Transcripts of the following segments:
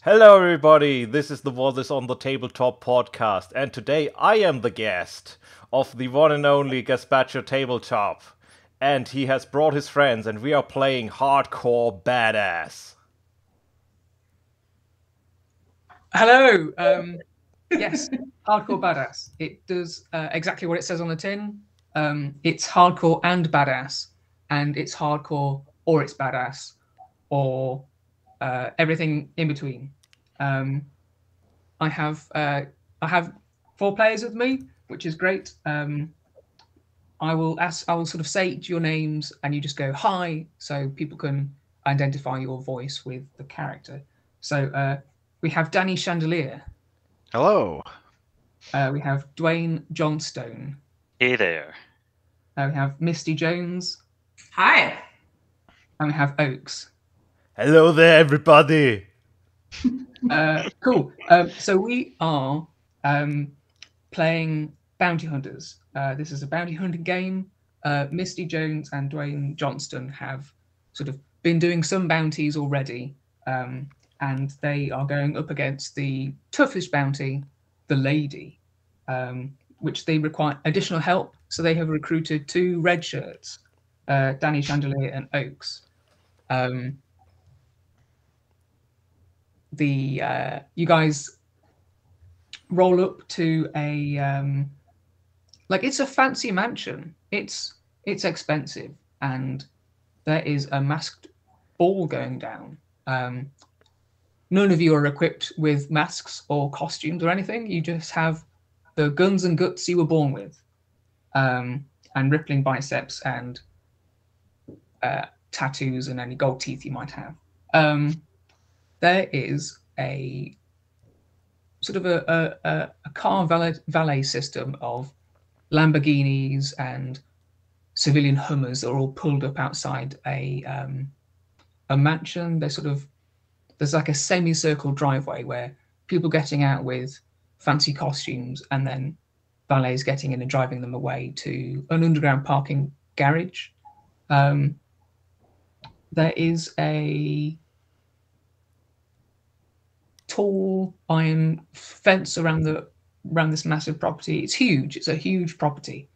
Hello, everybody. This is the Voices on the Tabletop podcast, and today I am the guest of the one and only Gazpacho Tabletop, and he has brought his friends, and we are playing Hardcore Badass. Hello. Yes, hardcore badass. It does exactly what it says on the tin. It's hardcore and badass, and it's hardcore or it's badass, or everything in between. I have 4 players with me, which is great. I will sort of say your names, and you just go hi, so people can identify your voice with the character. So we have Danny Chandelier. Hello. We have Dwayne Johnstone. Hey there. We have Misty Jones. Hi. And we have Oaks. Hello there, everybody. Cool. So we are playing Bounty Hunters. This is a bounty hunting game. Misty Jones and Dwayne Johnston have sort of been doing some bounties already, and they are going up against the toughest bounty, the Lady, which they require additional help. So they have recruited 2 red shirts, Danny Chandelier and Oaks. You guys roll up to a it's a fancy mansion. It's expensive, and there is a masked ball going down. None of you are equipped with masks or costumes or anything. You just have the guns and guts you were born with, and rippling biceps and tattoos and any gold teeth you might have. There is a sort of a car valet system of Lamborghinis and civilian Hummers that are all pulled up outside a mansion. There's like a semicircle driveway where people getting out with fancy costumes, and then valets getting in and driving them away to an underground parking garage. There is a tall iron fence around this massive property. It's huge. It's a huge property,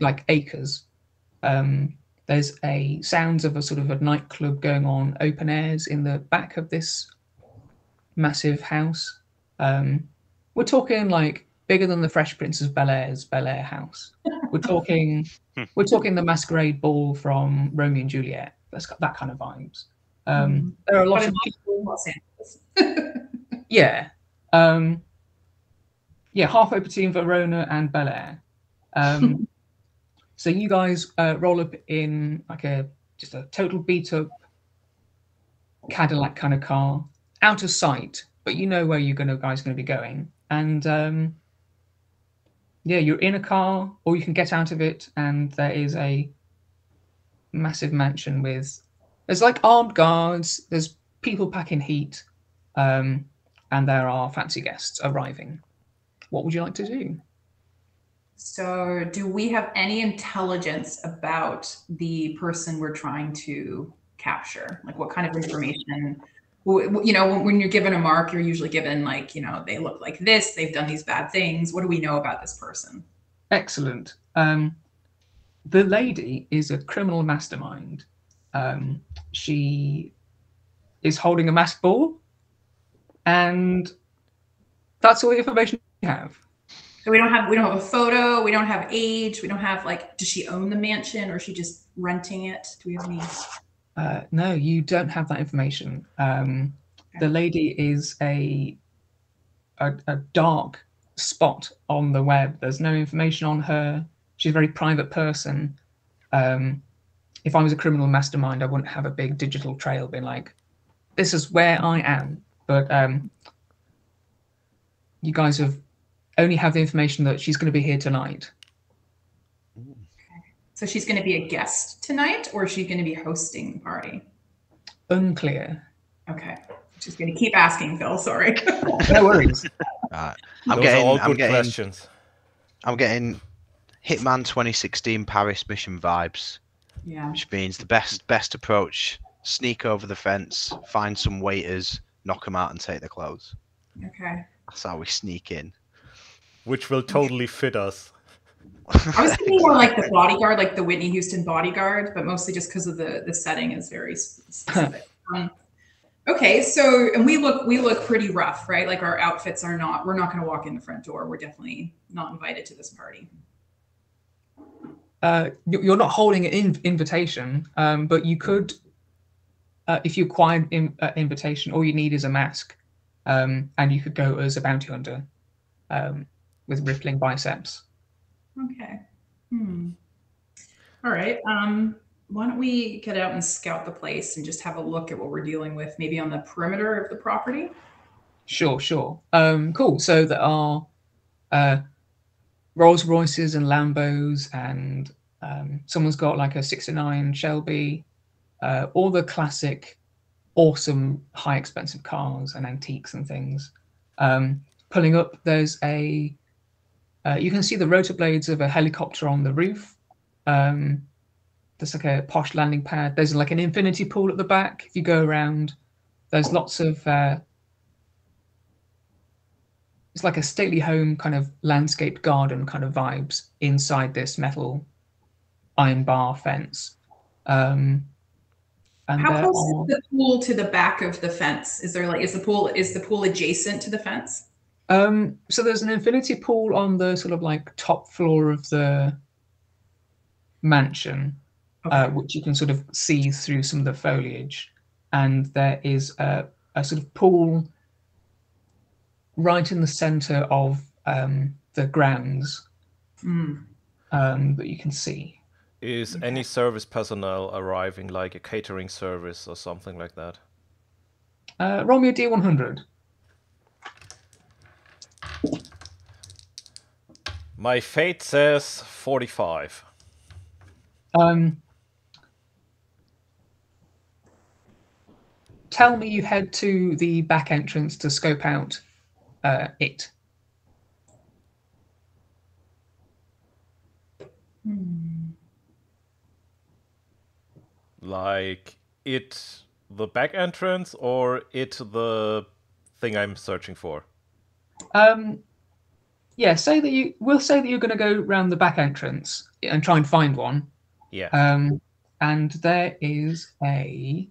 like acres. There's a sounds of a sort of a nightclub going on, open airs in the back of this massive house. We're talking like bigger than the Fresh Prince of Bel-Air's Bel Air house. We're talking the Masquerade Ball from Romeo and Juliet. That's got that kind of vibes. There are a lot of people in Los Angeles. Yeah. Halfway between Verona and Bel Air. So you guys roll up in like just a total beat up Cadillac kind of car, out of sight, but you know where you're guys going to be going. And you're in a car, or you can get out of it, and there is a massive mansion there's like armed guards, there's people packing heat, and there are fancy guests arriving. What would you like to do? So do we have any intelligence about the person we're trying to capture? Like what kind of information? You know, when you're given a mark, you're usually given like, you know, they look like this, they've done these bad things. What do we know about this person? Excellent. The Lady is a criminal mastermind. She is holding a masked ball, and that's all the information we have. So we don't have a photo, we don't have age, we don't have like, does she own the mansion or is she just renting it? Do we have any? No, you don't have that information. The Lady is a dark spot on the web. There's no information on her. She's a very private person. If I was a criminal mastermind, I wouldn't have a big digital trail being like, this is where I am. But you guys only have the information that she's going to be here tonight. Okay. So she's going to be a guest tonight, or is she going to be hosting the party? Unclear. Okay. Just going to keep asking, Phil. Sorry. No worries. Those are all good questions. I'm getting Hitman 2016 Paris mission vibes. Yeah. Which means the best approach: sneak over the fence, find some waiters, knock them out and take their clothes. Okay. That's how we sneak in. Which will totally fit us. I was thinking more like the bodyguard, like the Whitney Houston bodyguard, but mostly just because of the setting is very specific. Okay, so and we look pretty rough, right? Like our outfits are not. We're not going to walk in the front door. We're definitely not invited to this party. You're not holding an invitation, but you could, if you acquired invitation, all you need is a mask, and you could go as a bounty hunter with rippling biceps. Okay. All right. Why don't we get out and scout the place and just have a look at what we're dealing with, maybe on the perimeter of the property? Sure. Cool. So there are Rolls Royces and Lambos, and someone's got like a '69 Shelby, all the classic, awesome, high expensive cars and antiques and things. Pulling up, there's a you can see the rotor blades of a helicopter on the roof. There's like a posh landing pad. There's like an infinity pool at the back. If you go around, there's lots of it's like a stately home kind of landscaped garden kind of vibes inside this metal iron bar fence. And how close is the pool to the back of the fence? Is there like is the pool adjacent to the fence? So there's an infinity pool on the sort of like top floor of the mansion, okay, which you can sort of see through some of the foliage, and there is a sort of pool right in the center of the grounds that you can see. Is any service personnel arriving, like a catering service or something like that? Roll me a D100. My fate says 45. Tell me you head to the back entrance to scope out it. Like it, the back entrance, or it, the thing I'm searching for? Yeah, we'll say that you're going to go around the back entrance and try and find one. Yeah. And there is there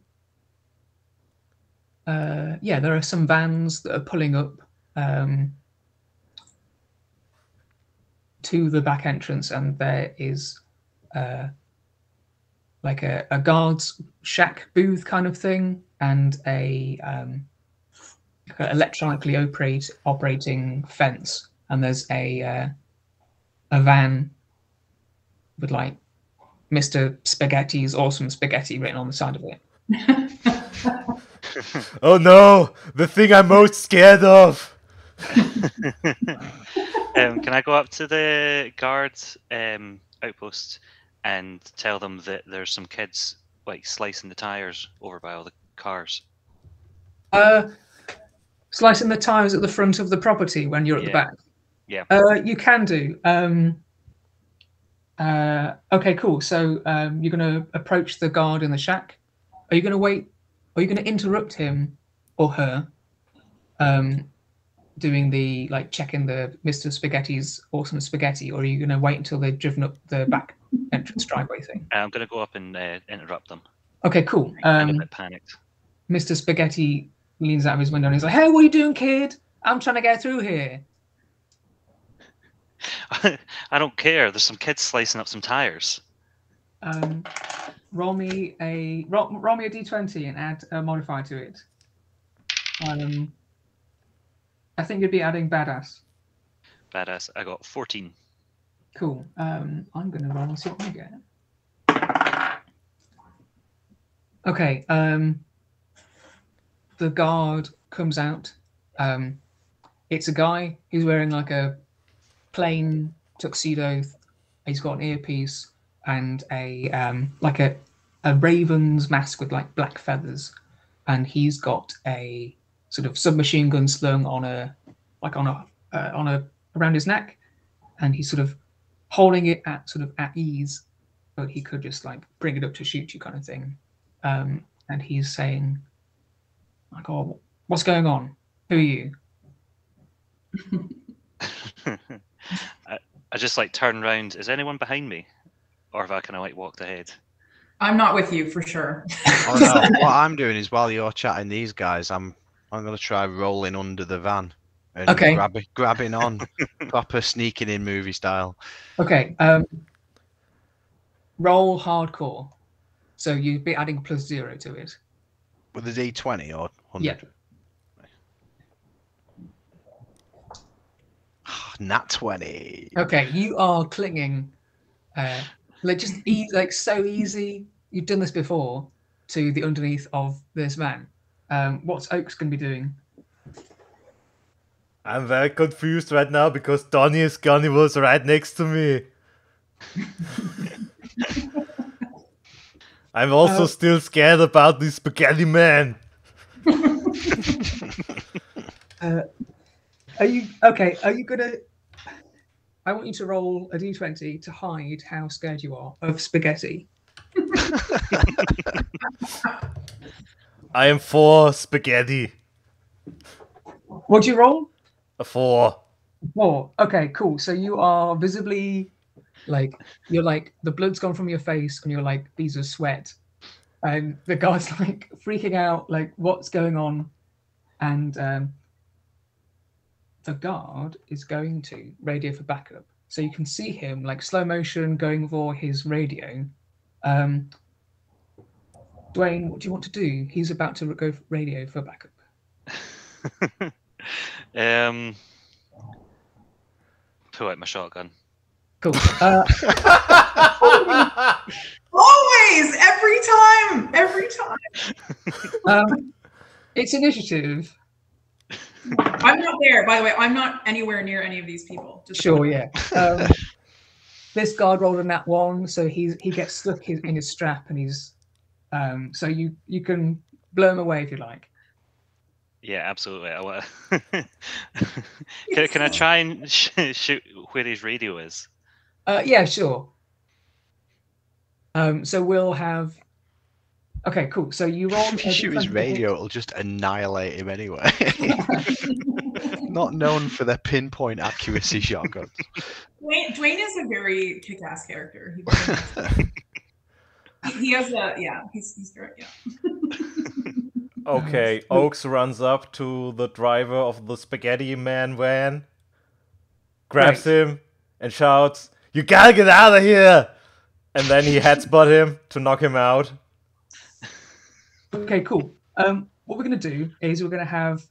are some vans that are pulling up to the back entrance, and there is like a guard's shack booth kind of thing, and a electronically operating fence, and there's a van with like Mr. Spaghetti's awesome spaghetti written on the side of it. Oh no, the thing I'm most scared of. Can I go up to the guards outpost and tell them that there's some kids like slicing the tires over by all the cars? Slicing the tires at the front of the property when you're at the back? Yeah. You can do. Okay, cool. So you're going to approach the guard in the shack. Are you going to wait? Are you going to interrupt him or her doing the, like, checking the Mr. Spaghetti's awesome spaghetti, or are you going to wait until they've driven up the back entrance driveway thing? I'm going to go up and interrupt them. Okay, cool. I'm a bit panicked. Mr. Spaghetti leans out of his window and he's like, "Hey, what are you doing, kid? I'm trying to get through here." I don't care. There's some kids slicing up some tires. Roll me a d20 and add a modifier to it. I think you'd be adding badass. Badass. I got 14. Cool. I'm gonna roll and see what I get. Okay. The guard comes out. It's a guy. He's wearing like a plain tuxedo. He's got an earpiece and a like a raven's mask with like black feathers, and he's got a sort of submachine gun slung on a around his neck, and he's sort of holding it at ease, but he could just like bring it up to shoot you kind of thing. And he's saying like, "Oh, What's going on? Who are you? I just like turn around. Is anyone behind me, or have I kind of like walked ahead? I'm not with you for sure. Oh no! What I'm doing is while you're chatting these guys, I'm gonna try rolling under the van and Okay. grabbing on, proper sneaking in movie style. Okay. Roll hardcore. So you'd be adding +0 to it. With a D20 or 100? Yeah. Nat 20. Okay, you are clinging, like so easy. You've done this before to the underneath of this van. What's Oak's going to be doing? I'm very confused right now because Donnie's gunny was right next to me. I'm also still scared about this spaghetti man. Are you okay? Are you gonna? I want you to roll a d20 to hide how scared you are of spaghetti. I am 4 spaghetti. What'd you roll? A 4. 4. Okay, cool. So you are visibly like you're like the blood's gone from your face, and you're like these are sweat, and the guy's like freaking out, like what's going on, and the guard is going to radio for backup. So you can see him like slow motion going for his radio. Dwayne, what do you want to do? He's about to go for radio for backup. Pull out my shotgun. Cool. Always, every time. It's initiative. I'm not there, by the way. I'm not anywhere near any of these people. Just Sure, yeah. This guard rolled a nat 1, so he gets stuck in his strap, and he's so you can blow him away if you like. Yeah, absolutely. Can I try and shoot where his radio is? Yeah, sure. So we'll have. Okay, cool. So you roll. If you shoot his radio, it'll just annihilate him anyway. Not known for their pinpoint accuracy shotguns. Dwayne is a very kick-ass character. He has a he's great. Yeah. Okay, Oaks runs up to the driver of the spaghetti man van, grabs him, and shouts, "You gotta get out of here!" And then he headbutt him to knock him out. Okay, cool. What we're going to do is we're going to have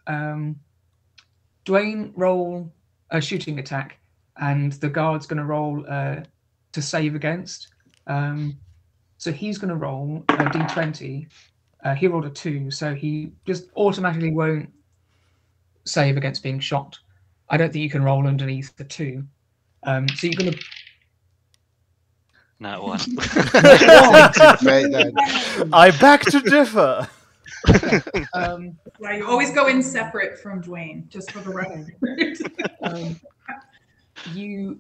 Dwayne roll a shooting attack, and the guard's going to roll to save against. So he's going to roll a d20. He rolled a 2, so he just automatically won't save against being shot. I don't think you can roll underneath the 2. So you're going to... Not 1. I beg to differ. Yeah, you always go in separate from Dwayne, just for the record. You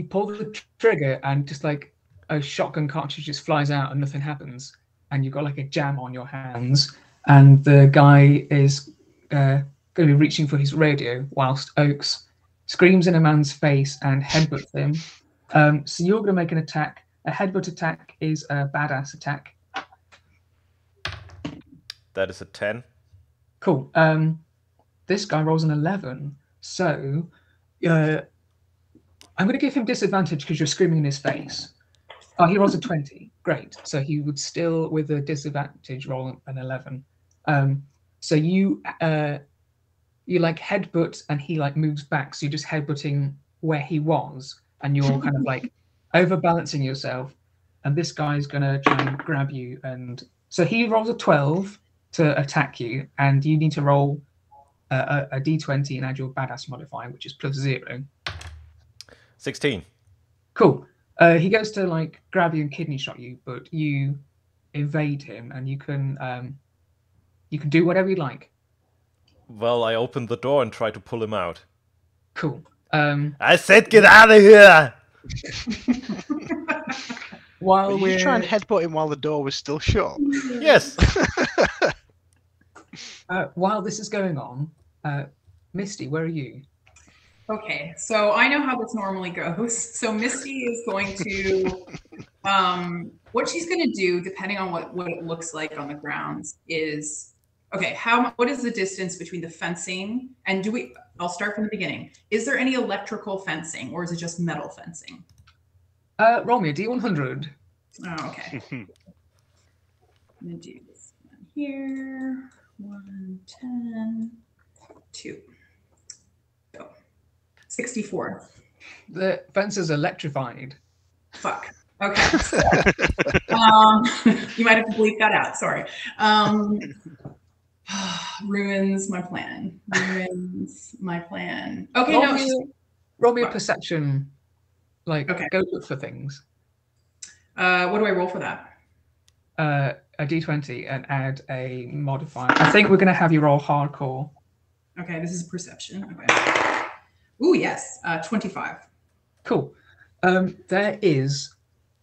pull the trigger, and just like a shotgun cartridge just flies out and nothing happens, and you've got like a jam on your hands, and the guy is going to be reaching for his radio whilst Oaks screams in a man's face and headbutts him. So you're going to make an attack. A headbutt attack is a badass attack. That is a 10. Cool. This guy rolls an 11. So I'm going to give him disadvantage because you're screaming in his face. Oh, he rolls a 20. Great. So he would still, with a disadvantage, roll an 11. So you like headbutt, and he like moves back. So you're just headbutting where he was, and you're kind of like overbalancing yourself. And this guy's going to try and grab you. And so he rolls a 12 to attack you, and you need to roll a d20 and add your badass modifier, which is +0. 16. Cool. He goes to like grab you and kidney shot you, but you evade him, and you can do whatever you like. Well, I opened the door and tried to pull him out. Cool. I said get out of here! While Did you try and headbutt him while the door was still shut? Yes! While this is going on, Misty, where are you? Okay, so I know how this normally goes. So Misty is going to, what she's going to do, depending on what it looks like on the grounds, is, okay, what is the distance between the fencing and I'll start from the beginning. Is there any electrical fencing or is it just metal fencing? Roll me a D100. Oh, okay. I'm going to do this one here. 110, 2. Go. 64. The fence is electrified. Fuck. Okay. You might have to bleep that out. Sorry. Ruins my plan. Ruins my plan. Okay, roll me a perception. Like, okay. Go look for things. What do I roll for that? A D20 and add a modifier. I think we're going to have you roll hardcore. Okay, this is perception. Okay. Ooh, yes. 25. Cool. There is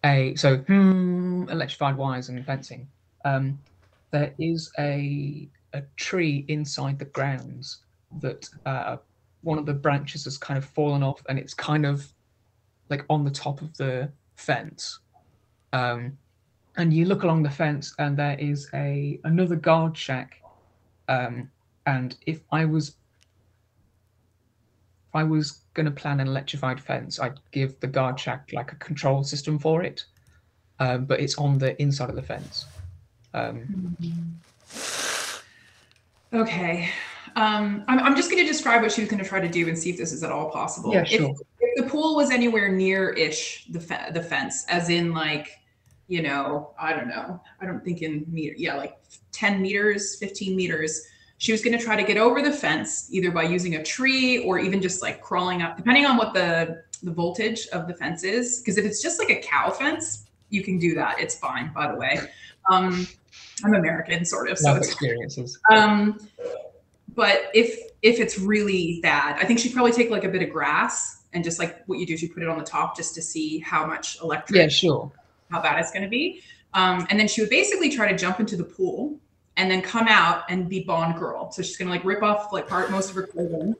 electrified wires and fencing. There is a tree inside the grounds that one of the branches has kind of fallen off, and it's kind of like on the top of the fence. And you look along the fence, and there is another guard shack. And if I was going to plan an electrified fence, I'd give the guard shack like a control system for it, but it's on the inside of the fence. Okay. I'm just going to describe what she was going to try to do and see if this is at all possible. Yeah, sure. If the pool was anywhere near-ish the fence, as in like, you know, I don't know. I don't think in meters. Yeah, like 10 meters, 15 meters. She was going to try to get over the fence either by using a tree or even just like crawling up, depending on what the voltage of the fence is. Because if it's just like a cow fence, you can do that. It's fine, by the way. I'm American, sort of. So Life it's experiences. But if it's really bad, I think she'd probably take like a bit of grass and just like what you do, she put it on the top just to see how much electric. Yeah, sure. How bad it's going to be. And then she would basically try to jump into the pool and then come out and be Bond girl. So she's going to like rip off like most of her clothing.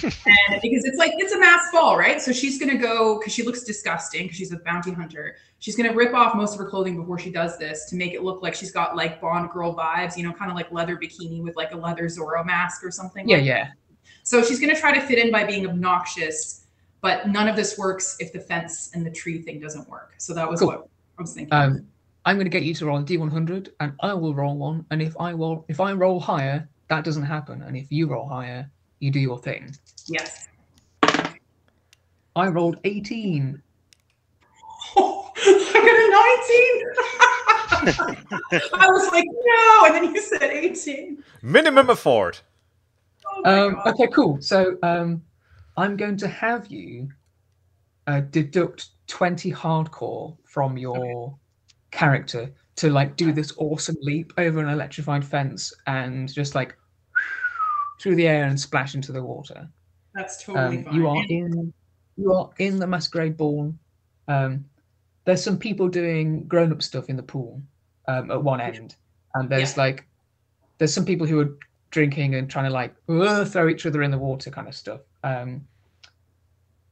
And because it's a mass fall, right? So she's going to go, because she looks disgusting because she's a bounty hunter. She's going to rip off most of her clothing before she does this to make it look like she's got like Bond girl vibes, you know, kind of like leather bikini with like a leather Zorro mask or something. Yeah, yeah. So she's going to try to fit in by being obnoxious, but none of this works if the fence and the tree thing doesn't work. So that was Cool. what I was thinking. I'm going to get you to roll a D100, and I will roll one. And if I roll higher, that doesn't happen. And if you roll higher, you do your thing. Yes. I rolled 18. Oh, I got a 19. I was like, no, and then you said 18. Minimum effort. Oh my God. Okay, cool. So I'm going to have you deduct 20 hardcore from your character to like do this awesome leap over an electrified fence and just like through the air and splash into the water. That's totally fine. You are in the masquerade ball. There's some people doing grown-up stuff in the pool at one end, and there's there's some people who are drinking and trying to like throw each other in the water kind of stuff.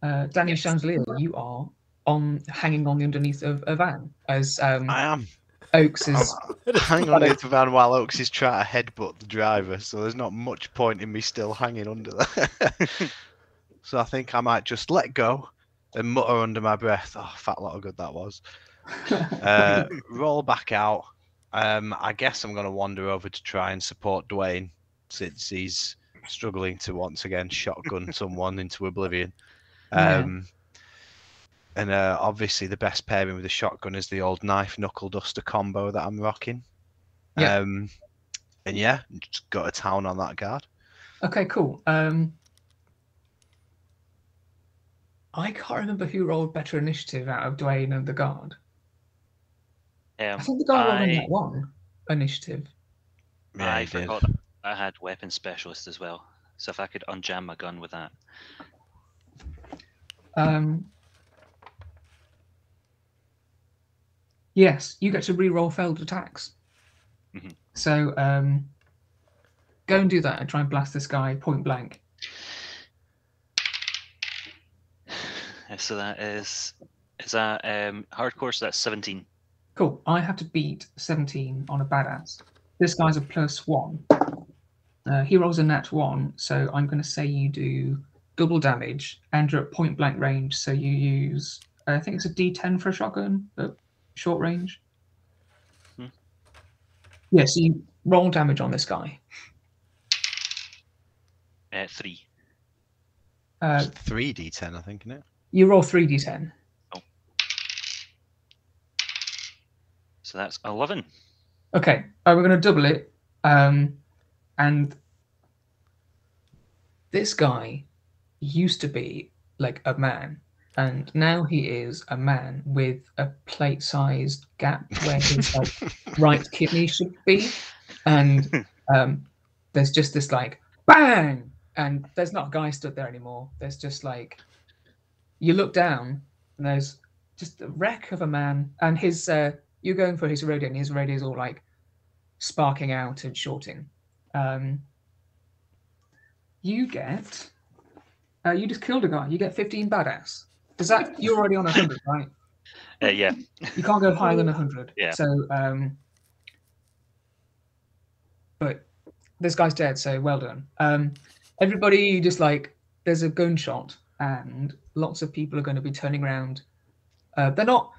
Daniel Chandelier, you are hanging on the underneath of a van as I am. Oaks is hanging underneath the van while Oaks is trying to headbutt the driver, so there's not much point in me still hanging under there. So I think I might just let go and mutter under my breath, "Oh, fat lot of good that was." Roll back out. I guess I'm going to wander over to try and support Dwayne since he's struggling to once again shotgun someone into oblivion. And obviously the best pairing with the shotgun is the old knife knuckle duster combo that I'm rocking. Yeah. And yeah, just got a town on that guard. Okay, cool. I can't remember who rolled better initiative out of Dwayne and the guard. I think the guard rolled on that one initiative. Yeah, I he did. forgot I had weapon specialist as well. So if I could unjam my gun with that. Yes, you get to re-roll failed attacks. Mhm. So Go and do that and try and blast this guy point blank. So that is that hardcore? So that's 17. Cool. I have to beat 17 on a badass. This guy's a +1. He rolls a nat 1, so I'm going to say you do double damage and you're at point blank range. So you use, I think it's a D10 for a shotgun, but short range. Yeah, so you roll damage on this guy. 3. 3d10, I think, isn't it? You roll 3d10. Oh. So that's 11. Okay, we're going to double it. And this guy used to be like a man, and now he is a man with a plate-sized gap where his like right kidney should be, and there's just this like bang, and there's not a guy stood there anymore. There's just like, you look down and there's just a wreck of a man, and his you're going for his radio, and his radio's all like sparking out and shorting. You get you just killed a guy. You get 15 badass. Does that, you're already on 100, right? Yeah. You can't go higher than 100. Yeah. So but this guy's dead, so well done. Everybody just like, there's a gunshot and lots of people are going to be turning around. They're not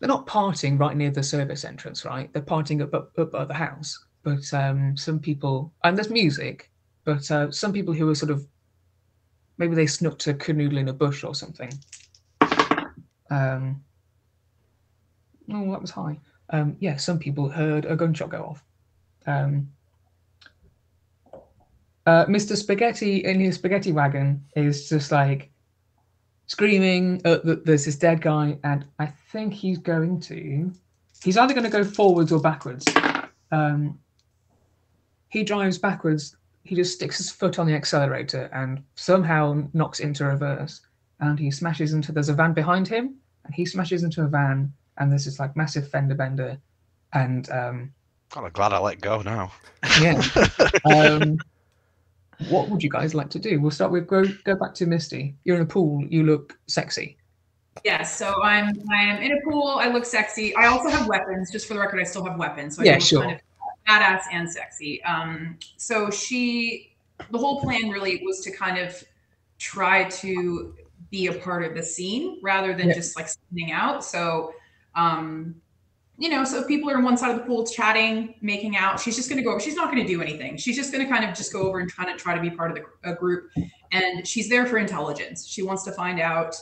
partying right near the service entrance, right? They're partying up at the house. But some people, and there's music, but some people who are sort of, maybe they snuck to canoodle in a bush or something. Oh, that was high. Yeah, some people heard a gunshot go off. Mr. Spaghetti in his spaghetti wagon is just like screaming. There's this dead guy, and I think he's either going to go forwards or backwards. He drives backwards. He just sticks his foot on the accelerator and somehow knocks into reverse. And he smashes into, there's a van behind him, and he smashes into a van, and there's this like massive fender bender. And God, I'm glad I let go now. yeah. What would you guys like to do? We'll start with go back to Misty. You're in a pool. You look sexy. Yeah, so I'm in a pool. I look sexy. I also have weapons. Just for the record, I still have weapons. So I Yeah, look sure. kind of badass and sexy. So the whole plan really was to kind of try to be a part of the scene rather than just like standing out. So, so if people are on one side of the pool chatting, making out, she's just going to go over. She's not going to do anything. She's just going to kind of just go over and try to be part of a group. And she's there for intelligence. She wants to find out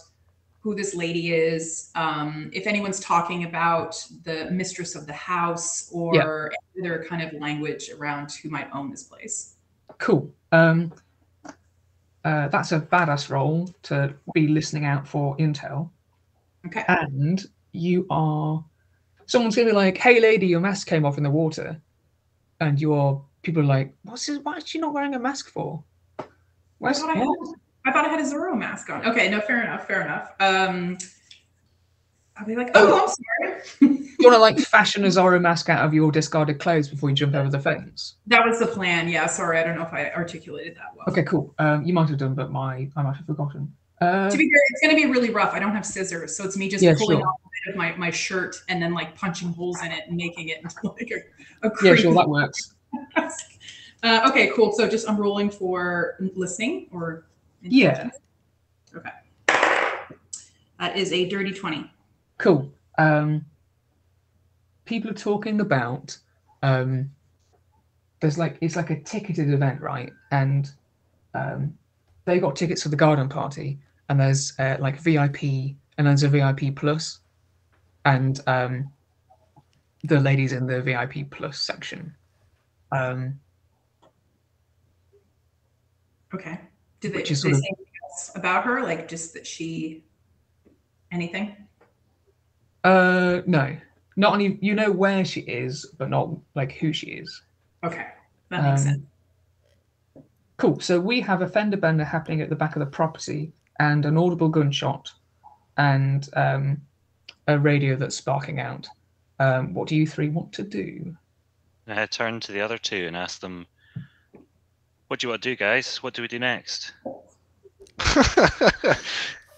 who this lady is, if anyone's talking about the mistress of the house or any other kind of language around who might own this place. Cool. That's a badass roll to be listening out for intel. Okay. And someone's going to be like, hey lady, your mask came off in the water. And people are like, why is she not wearing a mask for? I thought I had a Zorro mask on. Okay, no, fair enough. I'll be like, oh, I'm sorry. You want to like fashion a Zorro mask out of your discarded clothes before you jump over the fence? That was the plan. Yeah, sorry, I don't know if I articulated that well. Okay, cool. You might have done, but I might have forgotten. To be fair, it's going to be really rough. I don't have scissors, so it's me just pulling off a bit of my shirt and then like punching holes in it and making it into like a yeah, sure, that works. Okay, cool. So just I'm rolling for listening or yeah. Okay. That is a dirty 20. Cool. People are talking about it's like a ticketed event, right? And they got tickets for the garden party, and there's like VIP, and there's a VIP plus, and the ladies in the VIP plus section. Okay. Did they say anything else about her? Like just that she anything? No. Not only you know where she is, but not like who she is. Okay. That makes sense. Cool. So we have a fender bender happening at the back of the property, and an audible gunshot, and a radio that's sparking out. What do you three want to do? I turn to the other two and ask them, What do you want to do, guys? What do we do next?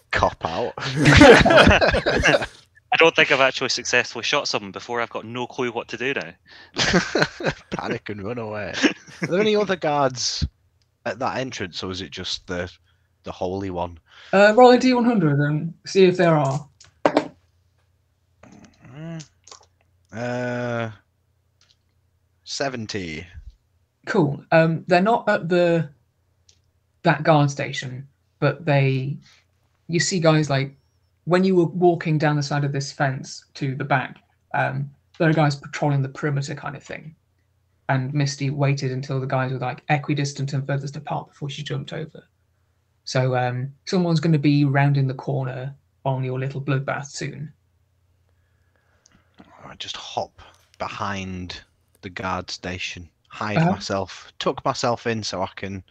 Cop out. I don't think I've actually successfully shot someone before. I've got no clue what to do now. Panic and run away. Are there any other guards at that entrance, or is it just the holy one? Roll a D100 and see if there are. 70. Cool. They're not at that guard station, but you see guys like when you were walking down the side of this fence to the back, there are guys patrolling the perimeter kind of thing. And Misty waited until the guys were like equidistant and furthest apart before she jumped over. So someone's going to be rounding the corner on your little bloodbath soon. I just hop behind the guard station, hide myself, tuck myself in so I can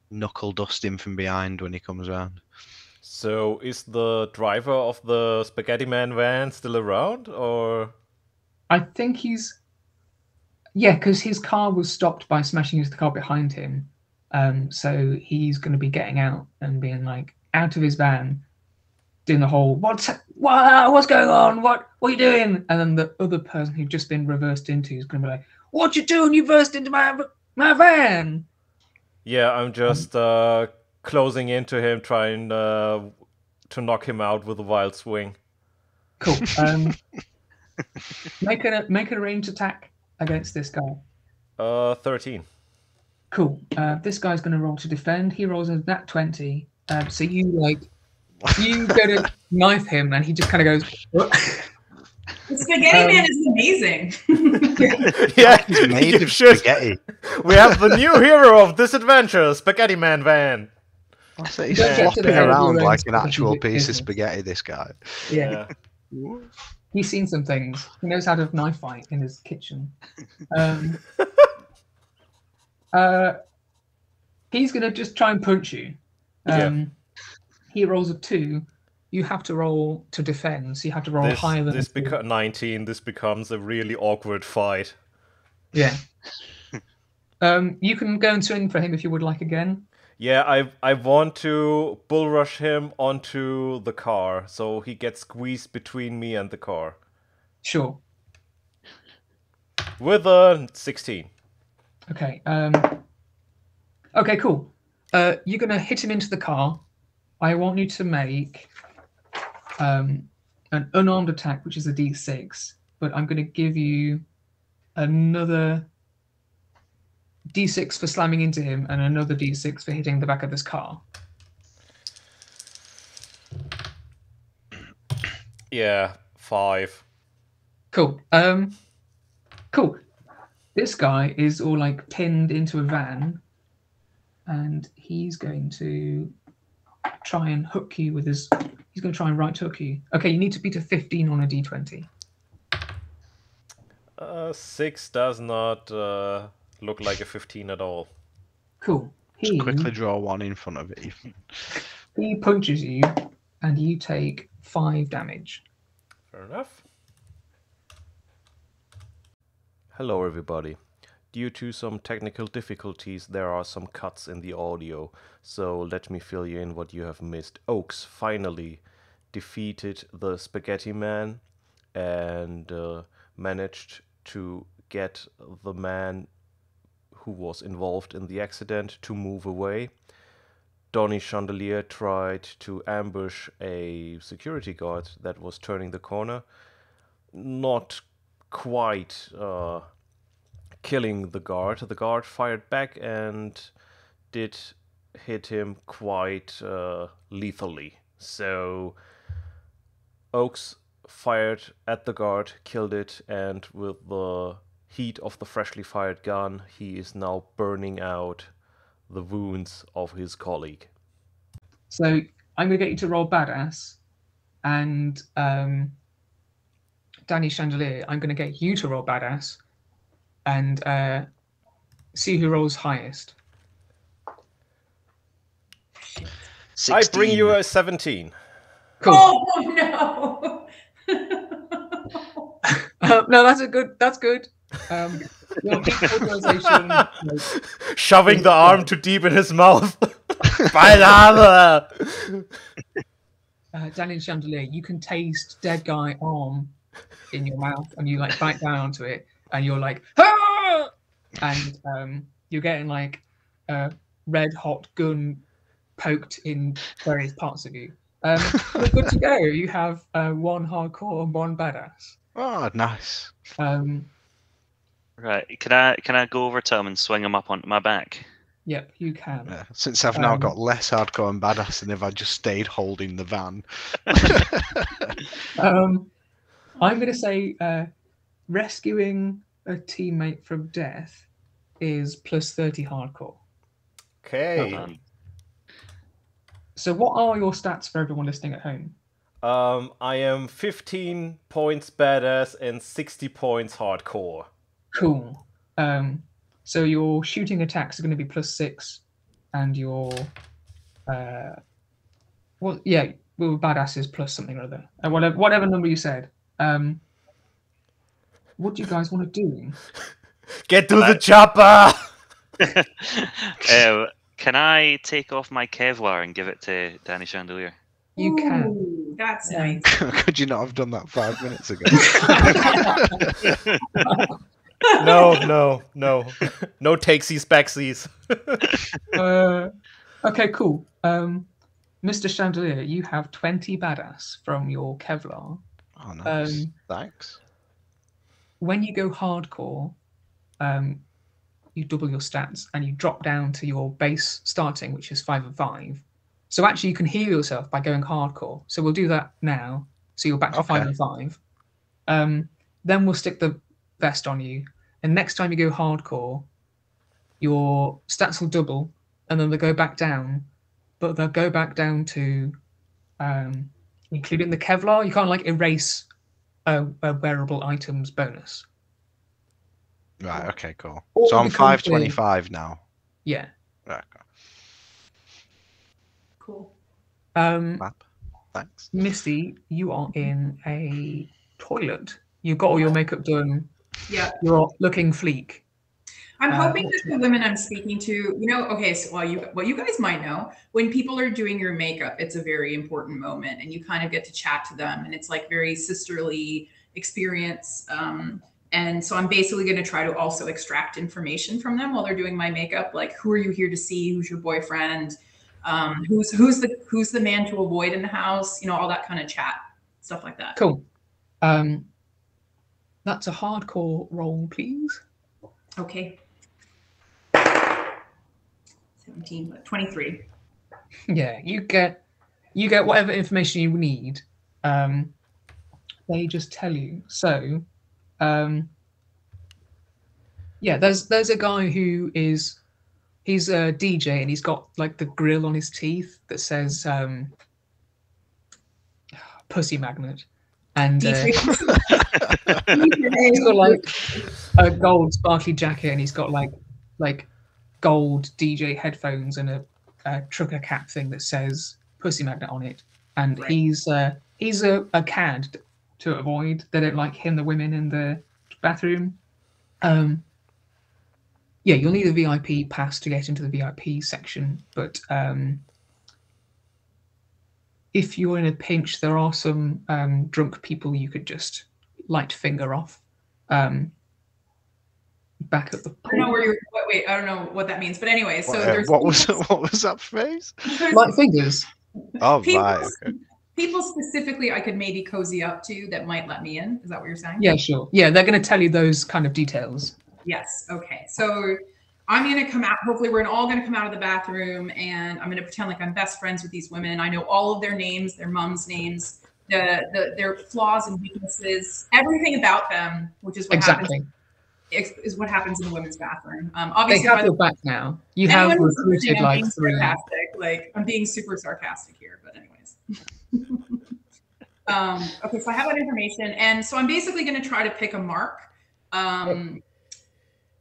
knuckle dust him from behind when he comes around. So is the driver of the Spaghetti Man van still around, or? I think yeah, because his car was stopped by smashing into the car behind him. So he's going to be getting out and being like out of his van, doing the whole what's going on? What are you doing? And then the other person who'd just been reversed into is going to be like, "What you doing? You burst into my van." Yeah, I'm just closing into him, trying to knock him out with a wild swing. Cool. Make a ranged attack against this guy. 13. Cool. This guy's going to roll to defend. He rolls a nat 20. So you go to knife him, and he just kind of goes. What? The Spaghetti Man is amazing. Yeah, He's made you of should. spaghetti. We have the new hero of this adventure, Spaghetti Man van. So he's Don't get to flopping the head of around your like own an actual specific piece of business. spaghetti, this guy. Yeah. He's seen some things. He knows how to knife fight in his kitchen. He's going to just try and punch you. He rolls a 2. You have to roll to defend, so you have to roll higher than a 2. 19. This becomes a really awkward fight. Yeah. You can go and swing for him if you would like again. Yeah, I want to bull rush him onto the car, so he gets squeezed between me and the car. Sure. With a 16. Okay. Okay, cool. You're going to hit him into the car. I want you to make an unarmed attack, which is a D6, but I'm going to give you another D6 for slamming into him and another D6 for hitting the back of this car. Yeah, 5. Cool. Cool. This guy is all like pinned into a van, and he's going to try and hook you with his. He's going to try and right hook you. Okay, you need to beat a 15 on a D20. 6 does not look like a 15 at all. Cool. Just quickly draw one in front of it. He punches you, and you take 5 damage. Fair enough. Hello everybody. Due to some technical difficulties, there are some cuts in the audio, so let me fill you in what you have missed. Oaks finally defeated the Spaghetti Man and managed to get the man who was involved in the accident to move away. Donny Chandelier tried to ambush a security guard that was turning the corner. Not quite killing the guard. The guard fired back and did hit him quite lethally. So Oaks fired at the guard, killed it, and with the heat of the freshly fired gun, he is now burning out the wounds of his colleague. So I'm going to get you to roll badass, and Danny Chandelier, I'm going to get you to roll badass, and see who rolls highest. 16. I bring you a 17. Cool. Oh no! No, that's good. Your heat polarization, Shoving the arm too deep in his mouth. Banana! Daniel Chandelier, you can taste dead guy arm in your mouth, and you like bite down onto it, and you're like, ah! And you're getting like a red hot gun poked in various parts of you. You're good to go. You have one hardcore and one badass. Oh, nice. Right. Can I go over to him and swing him up onto my back? Yep, you can. Yeah. Since I've now got less hardcore and badass than if I just stayed holding the van. I'm going to say rescuing a teammate from death is plus 30 hardcore. Okay. So what are your stats for everyone listening at home? I am 15 points badass and 60 points hardcore. Cool. So your shooting attacks are going to be plus 6, and your badass is plus something or other. Whatever number you said. What do you guys want to do? Get to the chopper! Can I take off my Kevlar and give it to Danny Chandelier? You can. Ooh, that's nice. Could you not have done that 5 minutes ago? No. No takesies, backsies. Okay, cool. Mr. Chandelier, you have 20 badass from your Kevlar. Oh, nice. Thanks. When you go hardcore, you double your stats and you drop down to your base starting, which is 5 and 5. So actually, you can heal yourself by going hardcore. So we'll do that now. So you're back to 5 and 5. Then we'll stick the vest on you. And next time you go hardcore, your stats will double, and then they'll go back down. But they'll go back down to, including the Kevlar. You can't like erase a wearable items bonus. Right. Okay. Cool. Or So I'm become 525 now. Yeah. Right. Cool. Map. Thanks. Misty, you are in a toilet. You've got all your makeup done. Yeah. You're looking fleek. I'm hoping that the women I'm speaking to, okay, so what you guys might know, when people are doing your makeup, it's a very important moment, and you kind of get to chat to them, and it's like very sisterly experience. And so I'm basically going to try to also extract information from them while they're doing my makeup, like who are you here to see, who's your boyfriend, who's the man to avoid in the house, all that kind of chat, stuff like that. Cool. That's a hardcore roll, please. Okay. 23. Yeah, you get whatever information you need. They just tell you. So, there's a guy who he's a DJ, and he's got like the grill on his teeth that says pussy magnet, and he's got like a gold sparkly jacket, and he's got like gold DJ headphones and a trucker cap thing that says pussy magnet on it. And Right. he's a cad to avoid. They don't like him, the women in the bathroom. You'll need a VIP pass to get into the VIP section, but if you're in a pinch, there are some drunk people you could just light finger off. Back at the I don't know where you're. Wait, I don't know what that means, but anyway. So there's what was that phrase? light fingers. Oh, people, right. Okay. people specifically I could maybe cozy up to that might let me in. Is that what you're saying? Yeah, sure. Yeah, they're going to tell you those kind of details. Yes. Okay. So I'm going to come out. Hopefully, we're all going to come out of the bathroom, and I'm going to pretend like I'm best friends with these women. I know all of their names, their moms' names, their flaws and weaknesses, everything about them, which is what happens. Is what happens in the women's bathroom. Obviously, they have your back now. You have recruited like 3. Like I'm being super sarcastic here, but anyways. Okay, so I have that information, and so I'm basically going to try to pick a mark.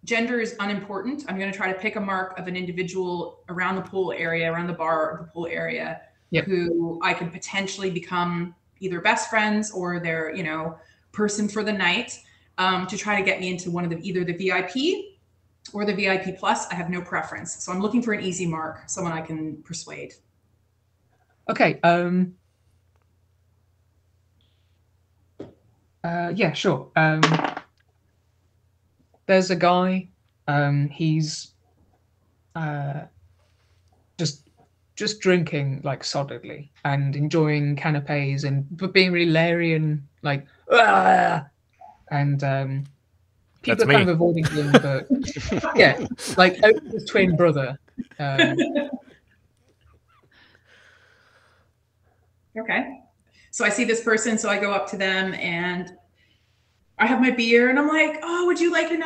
Gender is unimportant. I'm going to try to pick a mark of an individual around the pool area, around the bar or the pool area, who I could potentially become either best friends or their, person for the night. to try to get me into one of either the VIP or the VIP Plus. I have no preference. So I'm looking for an easy mark, someone I can persuade. Okay. Yeah, sure. There's a guy. He's just drinking like solidly and enjoying canapes but being really leery and like and people That's are kind me. of avoiding him, but yeah, like his twin brother. Okay. So I see this person, so I go up to them and I have my beer and I'm like, "Oh, would you like a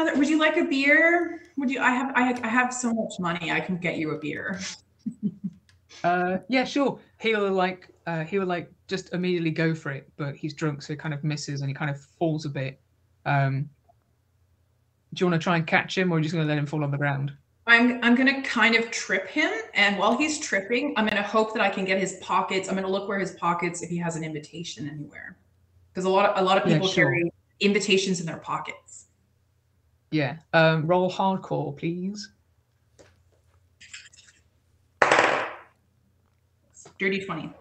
beer? I have so much money. I can get you a beer." Yeah, sure. He'll like just immediately go for it, but he's drunk, so he kind of misses and he kind of falls a bit. Do you want to try and catch him, or are you just going to let him fall on the ground? I'm going to kind of trip him, and while he's tripping, I'm going to hope that I can get his pockets. I'm going to look where his pockets, if he has an invitation anywhere, because a lot of people carry invitations in their pockets. Yeah. Roll hardcore, please. Dirty 20.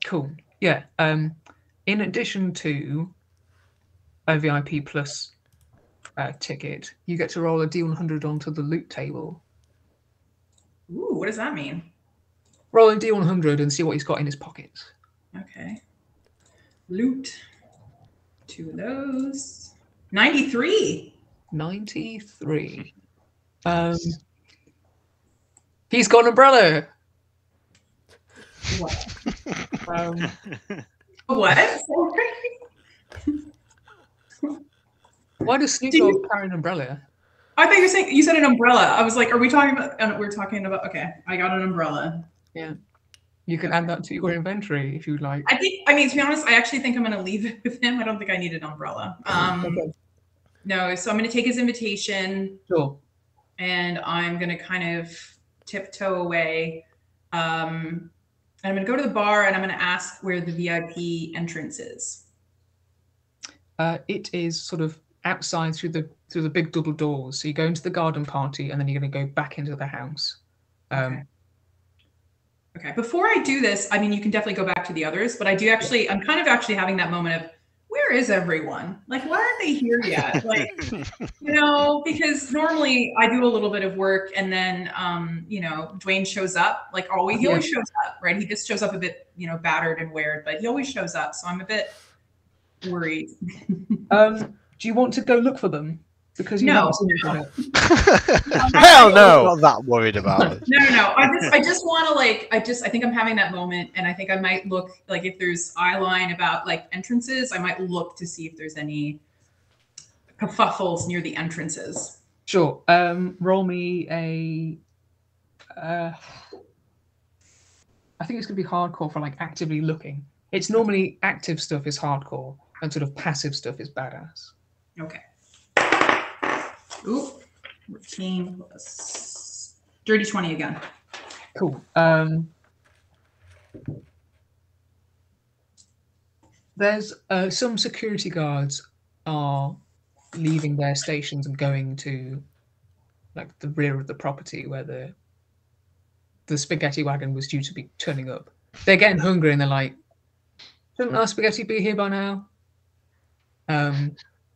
Cool. Yeah. In addition to a VIP plus ticket, you get to roll a D100 onto the loot table. Ooh, what does that mean? Roll a D100 and see what he's got in his pockets. Okay. Loot. 2 of those. 93. 93. He's got an umbrella. What? Um, What? Why does Snoop Dogg carry an umbrella? I thought you said an umbrella. I was like, are we talking about? We're talking about. Okay, I got an umbrella. Yeah, you can add that to your inventory if you'd like. I mean, to be honest, I actually think I'm going to leave it with him. I don't think I need an umbrella. Okay. No, so I'm going to take his invitation. Sure. And I'm going to kind of tiptoe away. And I'm going to go to the bar and I'm going to ask where the VIP entrance is. It is sort of outside through the big double doors. So you go into the garden party and then you're going to go back into the house. Okay. Before I do this, I mean, you can definitely go back to the others, but I'm kind of actually having that moment of, where is everyone? Like, why aren't they here yet? Like, because normally I do a little bit of work and then, Dwayne shows up. Like, he always shows up, right? He just shows up a bit, battered and weird, but he always shows up. So I'm a bit worried. Do you want to go look for them? Because you haven't seen them yet. Hell no! I'm not that worried about it. No. I just want to I think I'm having that moment, and I think I might look like if there's eye line about like entrances, I might look to see if there's any kerfuffles near the entrances. Sure. Roll me a. I think it's gonna be hardcore for like actively looking. It's normally active stuff is hardcore, and sort of passive stuff is badass. Okay. Ooh, 14 plus dirty 20 again. Cool. There's some security guards are leaving their stations and going to like the rear of the property where the spaghetti wagon was due to be turning up. They're getting hungry and they're like, shouldn't our spaghetti be here by now?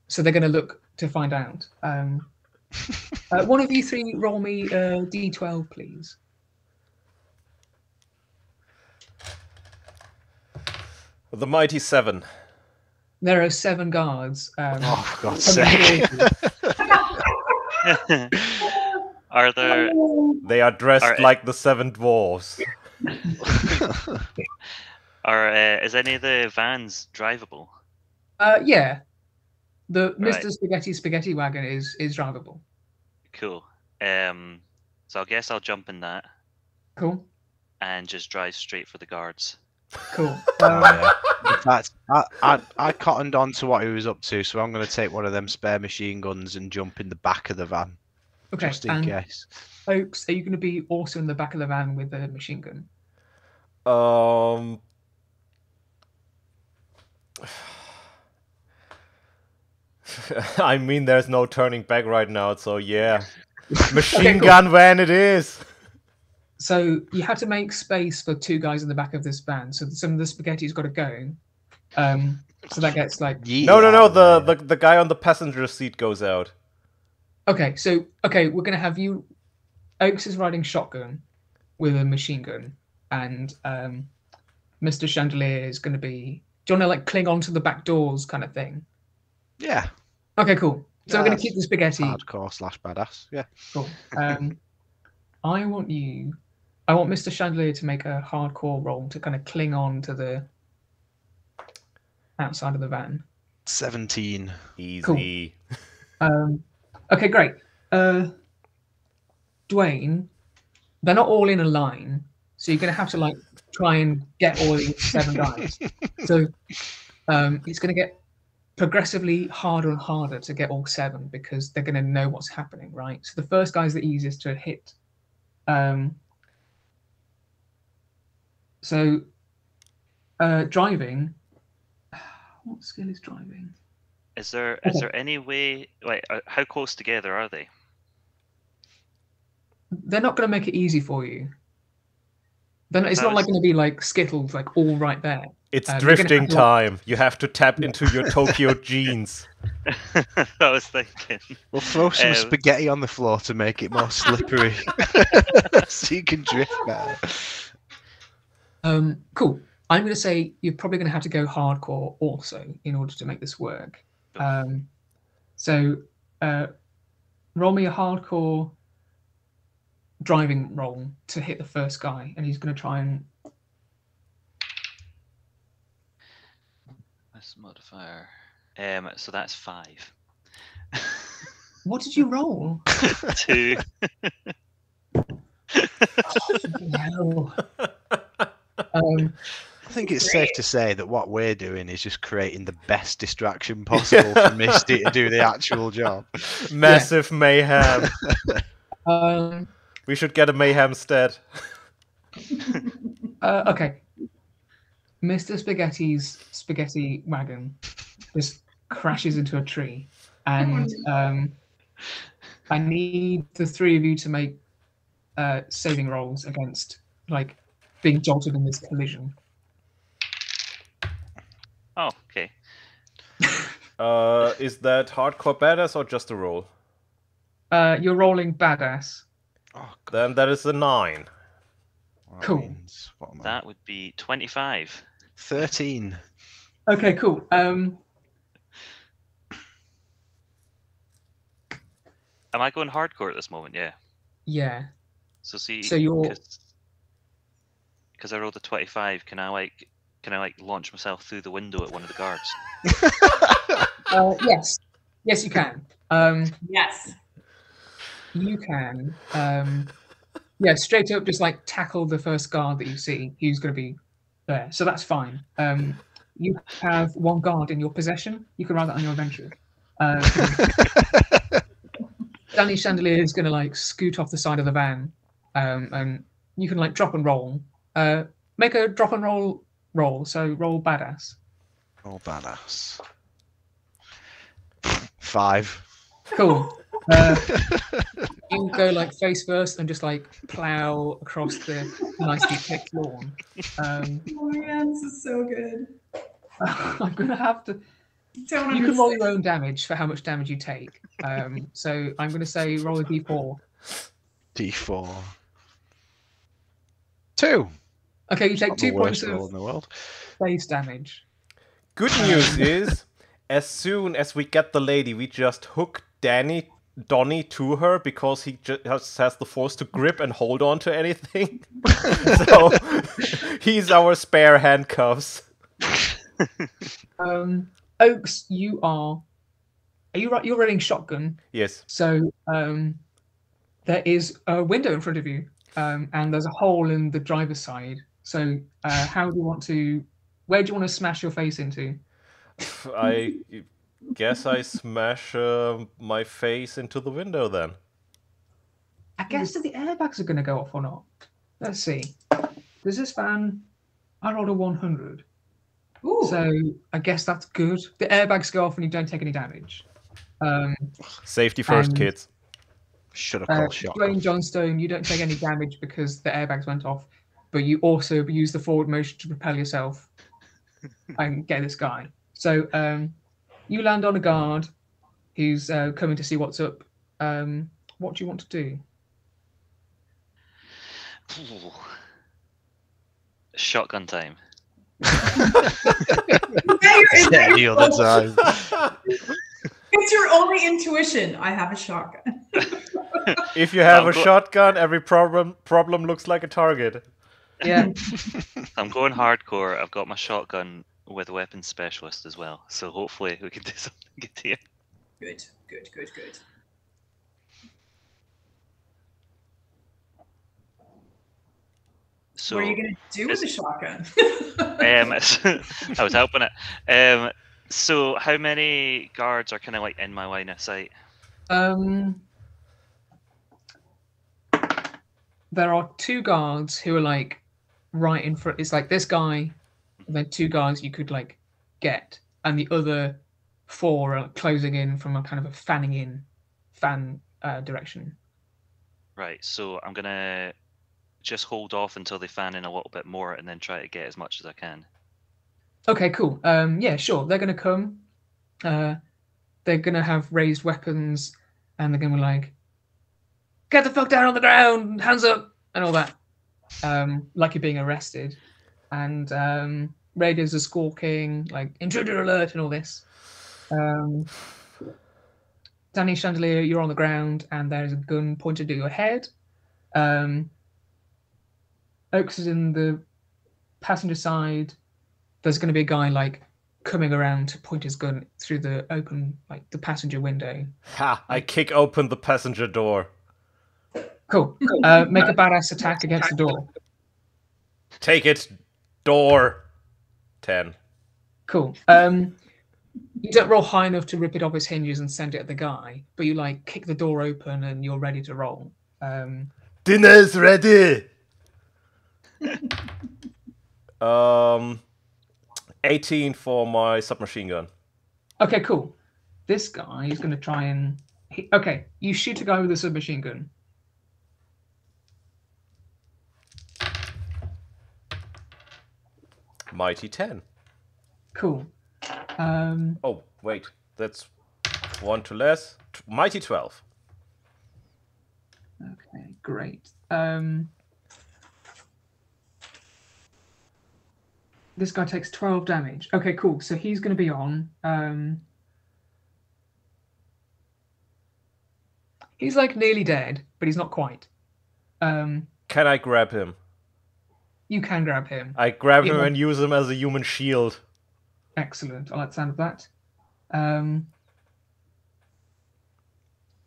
So they're going to look to find out. One of you three roll me D12, please. The mighty 7. There are 7 guards. Oh, for God's sake. Are there? They are dressed like the 7 dwarves. Is any of the vans drivable? Yeah. The Mr. Spaghetti wagon is drivable. Cool. So I guess I'll jump in that. Cool. And just drive straight for the guards. Cool. In fact, I cottoned on to what he was up to, so I'm going to take one of them spare machine guns and jump in the back of the van. Okay. Just in case. Oaks, are you going to be also in the back of the van with a machine gun? I mean, there's no turning back right now, so yeah. Machine gun van it is! So you have to make space for 2 guys in the back of this van. So some of the spaghetti's got to go. So that gets like... No, the guy on the passenger seat goes out. Okay, so, we're going to have you... Oaks is riding shotgun with a machine gun. And Mr. Chandelier is going to be... Do you want to, like, cling onto the back doors kind of thing? Yeah. Okay, cool. So we're going to keep the spaghetti... Hardcore / badass, yeah. Cool. I want Mr. Chandelier to make a hardcore roll to kind of cling on to the outside of the van. 17. Easy. Cool. Okay, great. Dwayne, they're not all in a line, so you're going to have to like try and get all these 7 guys. So it's going to get progressively harder and harder to get all 7 because they're going to know what's happening, right? So the first guy is the easiest to hit. Driving. What skill is driving? Is there any way? Like, how close together are they? They're not going to make it easy for you. It's not like going to be like Skittles, like all right there. It's drifting time. You have to tap into your Tokyo jeans. I was thinking. We'll throw some spaghetti on the floor to make it more slippery, so you can drift better. Cool. I'm going to say you're probably going to have to go hardcore also in order to make this work. So roll me a hardcore driving roll to hit the first guy, and he's going to try and... This modifier. So that's 5. What did you roll? 2. No. I think it's safe to say that what we're doing is just creating the best distraction possible for Misty to do the actual job. Massive mayhem. We should get a mayhem stead. Okay. Mr. Spaghetti's spaghetti wagon just crashes into a tree, and I need the 3 of you to make saving rolls against like being jolted in this collision. Oh, okay. Is that hardcore badass or just a roll? You're rolling badass. Oh, then that is a 9. Cool. That would be 25. 13. Okay, cool. Am I going hardcore at this moment? Yeah. Yeah. So see. So you're. Because I rolled a 25, can I like launch myself through the window at one of the guards? Yes. Yes, you can. Yes. You can. Yeah, straight up, just like tackle the first guard that you see. Who's going to be there? So that's fine. You have 1 guard in your possession. You can write that on your inventory. Danny Chandelier is going to like scoot off the side of the van, and you can like drop and roll. Make a drop and roll. So roll badass. Roll badass. 5. Cool. You go like face first and just like plow across the nicely picked lawn. Oh man, this is so good. I'm gonna have to. You can roll your own damage for how much damage you take. So I'm gonna say roll a d4. D4. 2. Okay, you take 2 points roll of in the world. base damage. Good news is, as soon as we get the lady, we just hook Donnie to her because he just has the force to grip and hold on to anything. So he's our spare handcuffs. Oaks, you are you right? You're running shotgun. Yes. So there is a window in front of you, and there's a hole in the driver's side. So how do you want to? Where do you want to smash your face into? I guess I smash my face into the window then. I guess the airbags are going to go off or not. Let's see. Does this van? I rolled a 100. Ooh. So I guess that's good. The airbags go off and you don't take any damage. Safety first, and, kids. Should have called shotgun. Dwayne Johnstone, you don't take any damage because the airbags went off, but you also use the forward motion to propel yourself and get this guy. So you land on a guard who's coming to see what's up. What do you want to do? Shotgun time. Any other time. It's your only intuition. I have a shotgun. If you have a shotgun, every problem looks like a target. Yeah. I'm going hardcore. I've got my shotgun with weapons specialist as well. So hopefully we can do something good here. Good. So, what are you going to do with the shotgun? I was helping it. So how many guards are kind of like in my line of sight? There are 2 guards who are like right in front. It's like this guy, and then 2 guards you could like get, and the other 4 are closing in from a kind of a fan direction. Right. So I'm gonna just hold off until they fan in a little bit more, and then try to get as much as I can. Okay, cool. Yeah, sure. They're gonna come. They're gonna have raised weapons, and they're gonna be like, "Get the fuck down on the ground, hands up," and all that. Like you're being arrested, and radios are squawking, like "intruder alert" and all this. Danny Chandelier, you're on the ground, and there's a gun pointed at your head. Oaks is in the passenger side. There's going to be a guy like coming around to point his gun through the open, like the passenger window. Ha! I kick open the passenger door. Cool. Make a badass attack against the door. Take it, door. 10. Cool. You don't roll high enough to rip it off its hinges and send it at the guy, but you like kick the door open and you're ready to roll. Dinner's ready. 18 for my submachine gun. Okay, cool. This guy is going to try and... Okay, you shoot a guy with a submachine gun. Mighty 10. Cool. Oh, wait. That's 1 to less. Mighty 12. Okay, great. This guy takes 12 damage. Okay, cool. So he's going to be on. He's like nearly dead, but he's not quite. Can I grab him? You can grab him. I grab him and use him as a human shield. Excellent. I like the sound of that.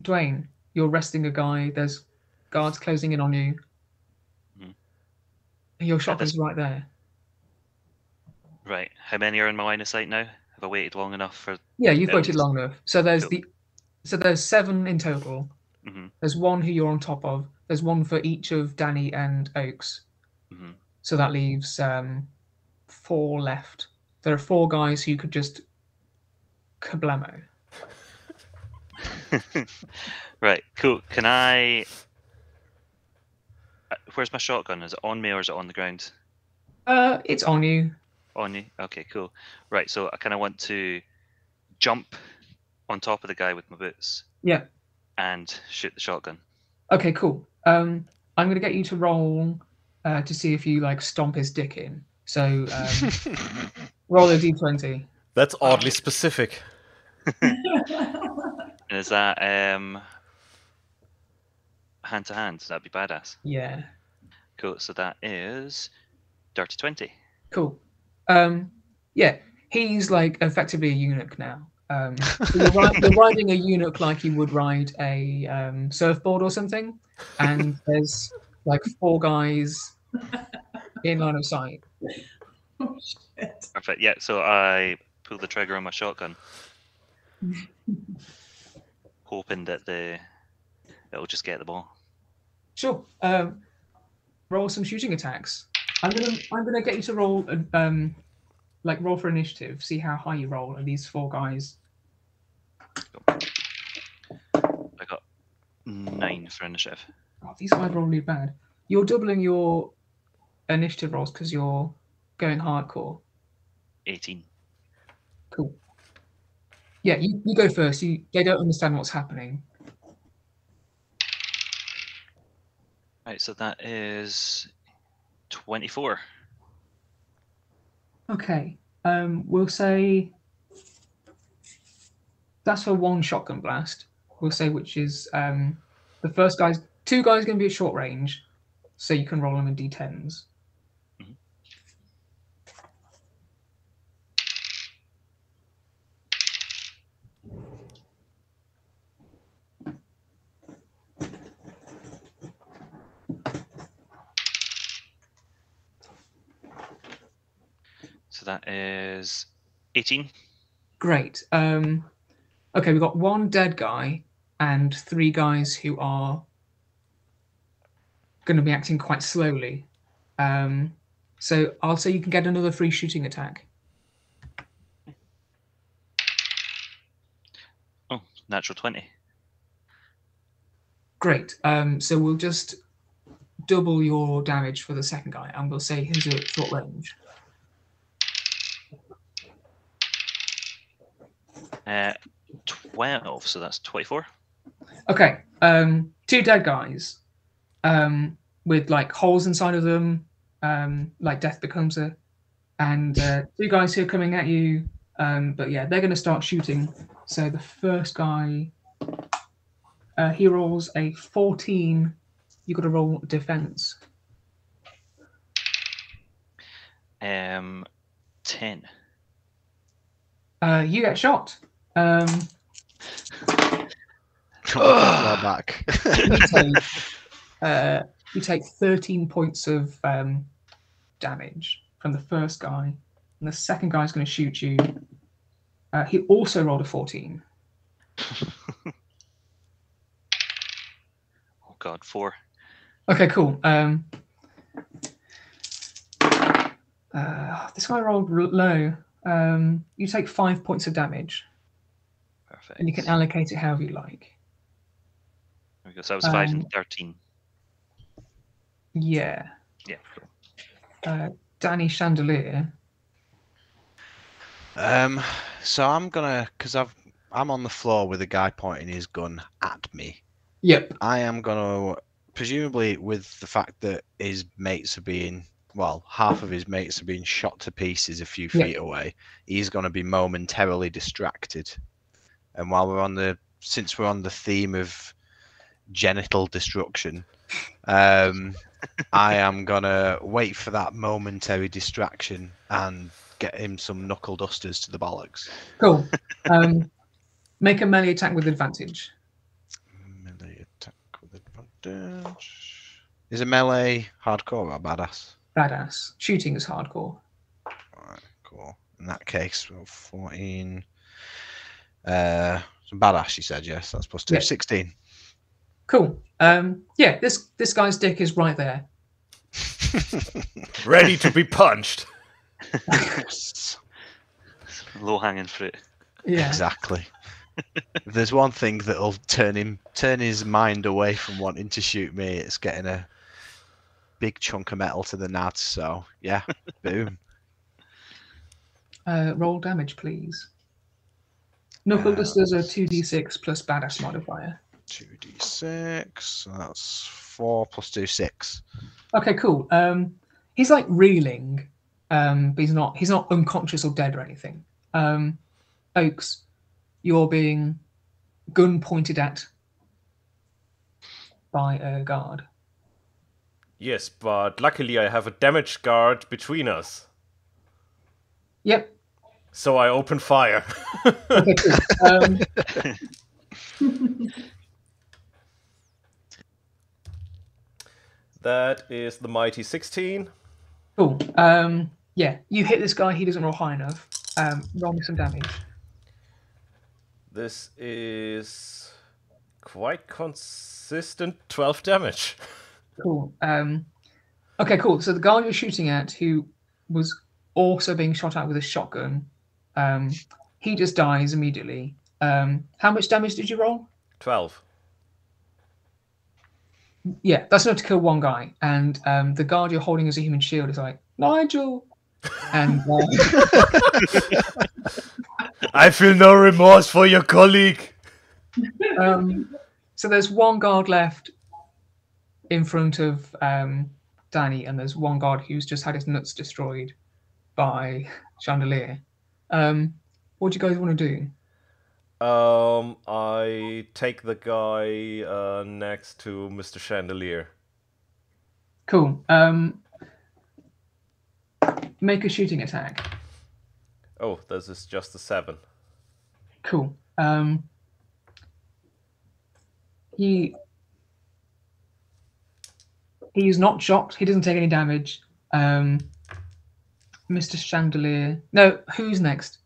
Dwayne, you're arresting a guy. There's guards closing in on you. Your shotgun's right there. Right. How many are in my line of sight now? Have I waited long enough for? Yeah, you've waited long enough. So there's there's 7 in total. There's 1 who you're on top of. There's 1 for each of Danny and Oaks. So that leaves 4 left. There are 4 guys who you could just kablamo. Right, cool. Can I... Where's my shotgun? Is it on me or is it on the ground? It's on you. On you? Okay, cool. Right, so I kind of want to jump on top of the guy with my boots. Yeah. And shoot the shotgun. Okay, cool. I'm going to get you to roll to see if you like stomp his dick in. So roll a d20. That's oddly specific. And is that hand to hand? That'd be badass. Yeah. Cool. So that is dirty 20. Cool. Yeah, he's like effectively a eunuch now. You're riding a eunuch like you would ride a surfboard or something, and there's like 4 guys in line of sight. Oh, shit. Perfect. Yeah. So I pull the trigger on my shotgun, hoping that it'll just get the ball. Sure. Roll some shooting attacks. I'm gonna get you to roll roll for initiative. See how high you roll. And these 4 guys. 9 for initiative. Oh, these guys roll really bad. You're doubling your initiative rolls because you're going hardcore. 18. Cool. Yeah, you go first. They don't understand what's happening. Right, so that is 24. Okay. We'll say that's for one shotgun blast. We'll say which is the first guy's 2 guys going to be at short range, so you can roll them in d10s. So that is 18. Great. Okay, we've got 1 dead guy and 3 guys who are going to be acting quite slowly. So I'll say you can get another free shooting attack. Oh, natural 20. Great. So we'll just double your damage for the second guy, and we'll say he's at short range. 12, so that's 24. Okay. 2 dead guys with like holes inside of them, like death becomes a, and 2 guys who are coming at you. But yeah, they're going to start shooting. So the first guy, he rolls a 14. You got to roll defense. 10. You get shot. Back. You take 13 points of damage from the first guy, and the second guy's going to shoot you. He also rolled a 14. Oh god, 4. Okay, cool. This guy rolled low. You take 5 points of damage, Perfect. and you can allocate it however you like. There we go. So that was 5 and 13. Yeah. Yeah, cool. Danny Chandelier. So I'm gonna, because I'm on the floor with a guy pointing his gun at me. Yep. I am gonna, presumably with the fact that his mates are being, well, half of his mates are being shot to pieces a few feet away, he's gonna be momentarily distracted. And while since we're on the theme of genital destruction, I am gonna wait for that momentary distraction and get him some knuckle dusters to the bollocks. Cool. Make a melee attack with advantage. Melee attack with advantage. Is a melee hardcore or badass? Badass. Shooting is hardcore. Alright, cool. In that case, we'll 14. Some badass, you said, yes. That's plus 2. Yeah. 16. Cool. Yeah, this guy's dick is right there. Ready to be punched. Low hanging fruit. Yeah. Exactly. If there's one thing that'll turn his mind away from wanting to shoot me, it's getting a big chunk of metal to the nads. So yeah, boom. Roll damage, please. Knuckle dusters are 2d6 plus badass modifier. 2d6. So that's 4 plus 2, 6. Okay, cool. He's like reeling, but he's not unconscious or dead or anything. Oaks, you're being gun pointed at by a guard. Yes, but luckily I have a damaged guard between us. Yep. So I open fire. Okay, cool. That is the mighty 16. Cool. Yeah, you hit this guy. He doesn't roll high enough. Roll me some damage. This is quite consistent 12 damage. Cool. Okay, cool. So the guy you're shooting at, who was also being shot at with a shotgun, he just dies immediately. How much damage did you roll? 12. Yeah, that's enough to kill one guy. And the guard you're holding as a human shield is like, Nigel! And I feel no remorse for your colleague. so there's one guard left in front of Danny, and there's one guard who's just had his nuts destroyed by Chandelier. What do you guys want to do? I take the guy next to Mr. Chandelier. Cool. Make a shooting attack. Oh, this is just a 7. Cool. He's not shocked. He doesn't take any damage. Mr. Chandelier. No, who's next?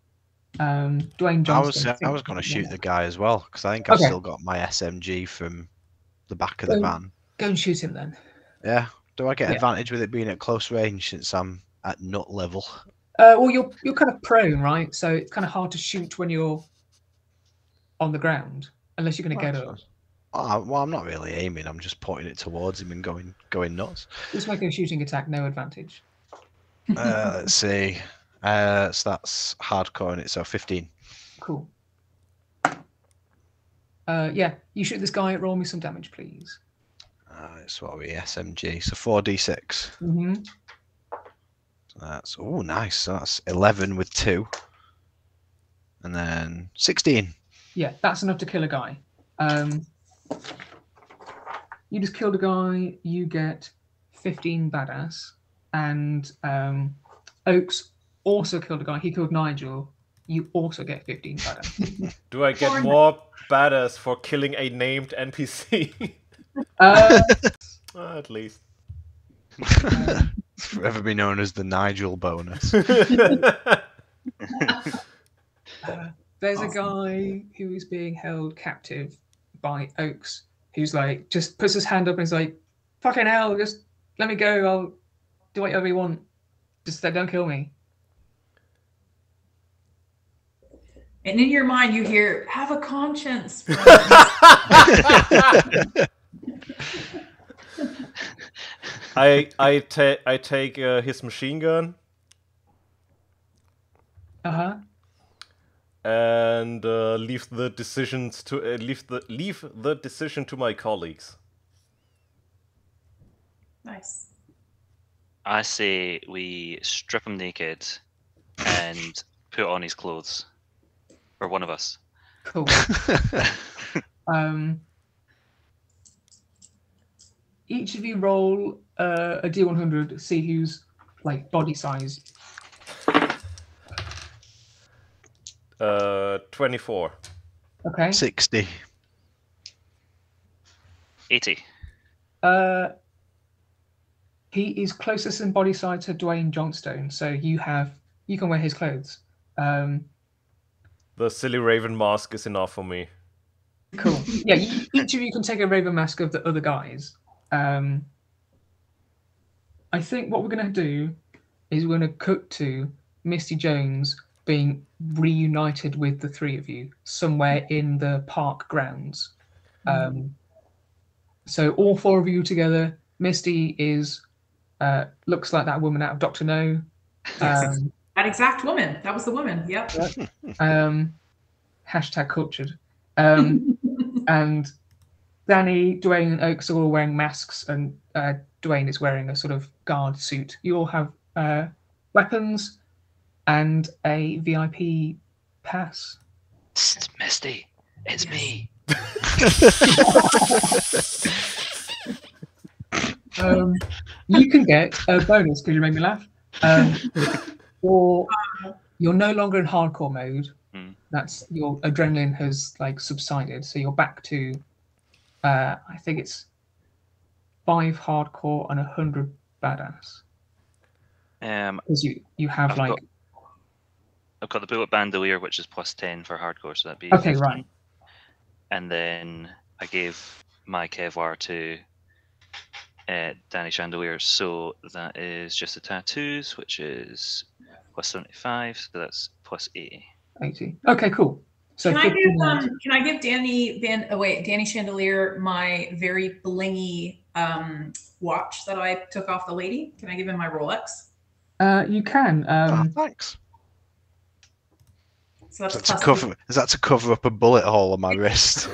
Dwayne Johnson. I was going to shoot the guy as well because I think I've still got my SMG from the back of the van. Go and shoot him then. Yeah. Do I get advantage with it being at close range since I'm at nut level? Well, you're kind of prone, right? So it's kind of hard to shoot when you're on the ground, unless you're going to get up. Oh, well, I'm not really aiming. I'm just pointing it towards him and going nuts. Just make a shooting attack, no advantage. Let's see. So that's hardcore in it, so 15. Cool. Yeah, you shoot this guy. Roll me some damage, please. It's what are we? SMG. So 4d6. Mm-hmm. So that's nice. So that's 11 with 2, and then 16. Yeah, that's enough to kill a guy. You just killed a guy. You get 15 badass, and Oaks also killed a guy. He killed Nigel. You also get 15 badass. Do I get more badass for killing a named NPC? At least. Forever be known as the Nigel bonus. There's a guy who is being held captive by Oaks, who's like, just puts his hand up and is like, fucking hell, just let me go. I'll do whatever you want. Just don't kill me. And in your mind, you hear, have a conscience. I take his machine gun. And leave the decisions to leave the decision to my colleagues. Nice. I say we strip him naked and put on his clothes, or one of us. Cool. Each of you roll a D100. See who's like body size. 24. Okay. 60. 80. He is closest in body size to Dwayne Johnstone, so you can wear his clothes. The silly raven mask is enough for me. Cool. Yeah, each of you can take a raven mask of the other guys. I think what we're going to do is we're going to cut to Misty Jones being reunited with the three of you somewhere in the park grounds. So all four of you together. Misty is looks like that woman out of Dr. No. That exact woman. That was the woman. Yep. Hashtag cultured. And Danny, Dwayne, and Oaks are all wearing masks, and Dwayne is wearing a sort of guard suit. You all have weapons and a VIP pass. Psst, Misty, it's me. You can get a bonus because you made me laugh. Or you're no longer in hardcore mode. That's your adrenaline has like subsided, so you're back to I think it's 5 hardcore and 100 badass. Because you have I've got the bullet bandolier, which is +10 for hardcore, so that'd be okay, 15. right. And then I gave my Kevlar to Danny Chandelier, so that is just the tattoos, which is +75, so that's +80. 80. Okay, cool. So can I give Danny Chandelier my very blingy watch that I took off the lady? Can I give him my Rolex? You can. Thanks. So that's Is that, to plus cover, is that to cover up a bullet hole on my wrist?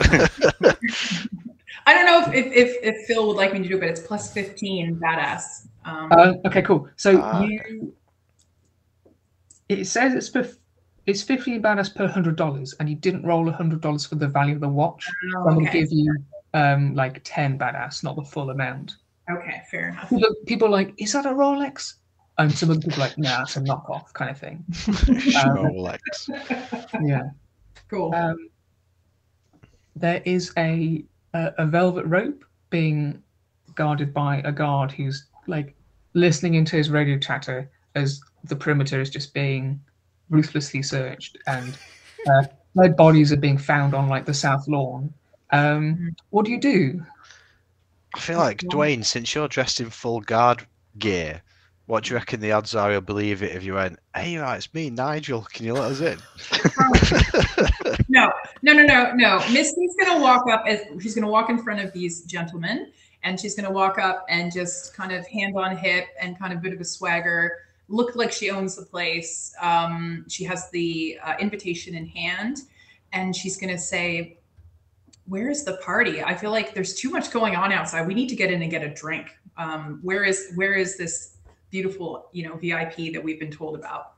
I don't know if Phil would like me to do it, but it's plus 15 badass. Okay, cool. So Okay. it says it's 15 badass per $100, and you didn't roll $100 for the value of the watch. So I'm going to give you like 10 badass, not the full amount. Okay, fair enough. People are like, is that a Rolex? And some of the people are like, nah, it's a knockoff kind of thing. Rolex. Yeah. Cool. There is a velvet rope being guarded by a guard who's like listening into his radio chatter as the perimeter is just being ruthlessly searched, and dead bodies are being found on like the south lawn. What do you do? I feel like, Dwayne, since you're dressed in full guard gear, what do you reckon the odds are he'll believe it if you went, hey, right, it's me, Nigel, can you let us in? No. Misty's gonna walk up she's gonna walk in front of these gentlemen, and she's gonna walk up and just kind of hand on hip and kind of bit of a swagger, look like she owns the place. She has the invitation in hand, and she's gonna say, where's the party? I feel like there's too much going on outside. We need to get in and get a drink. Where is this beautiful, VIP that we've been told about?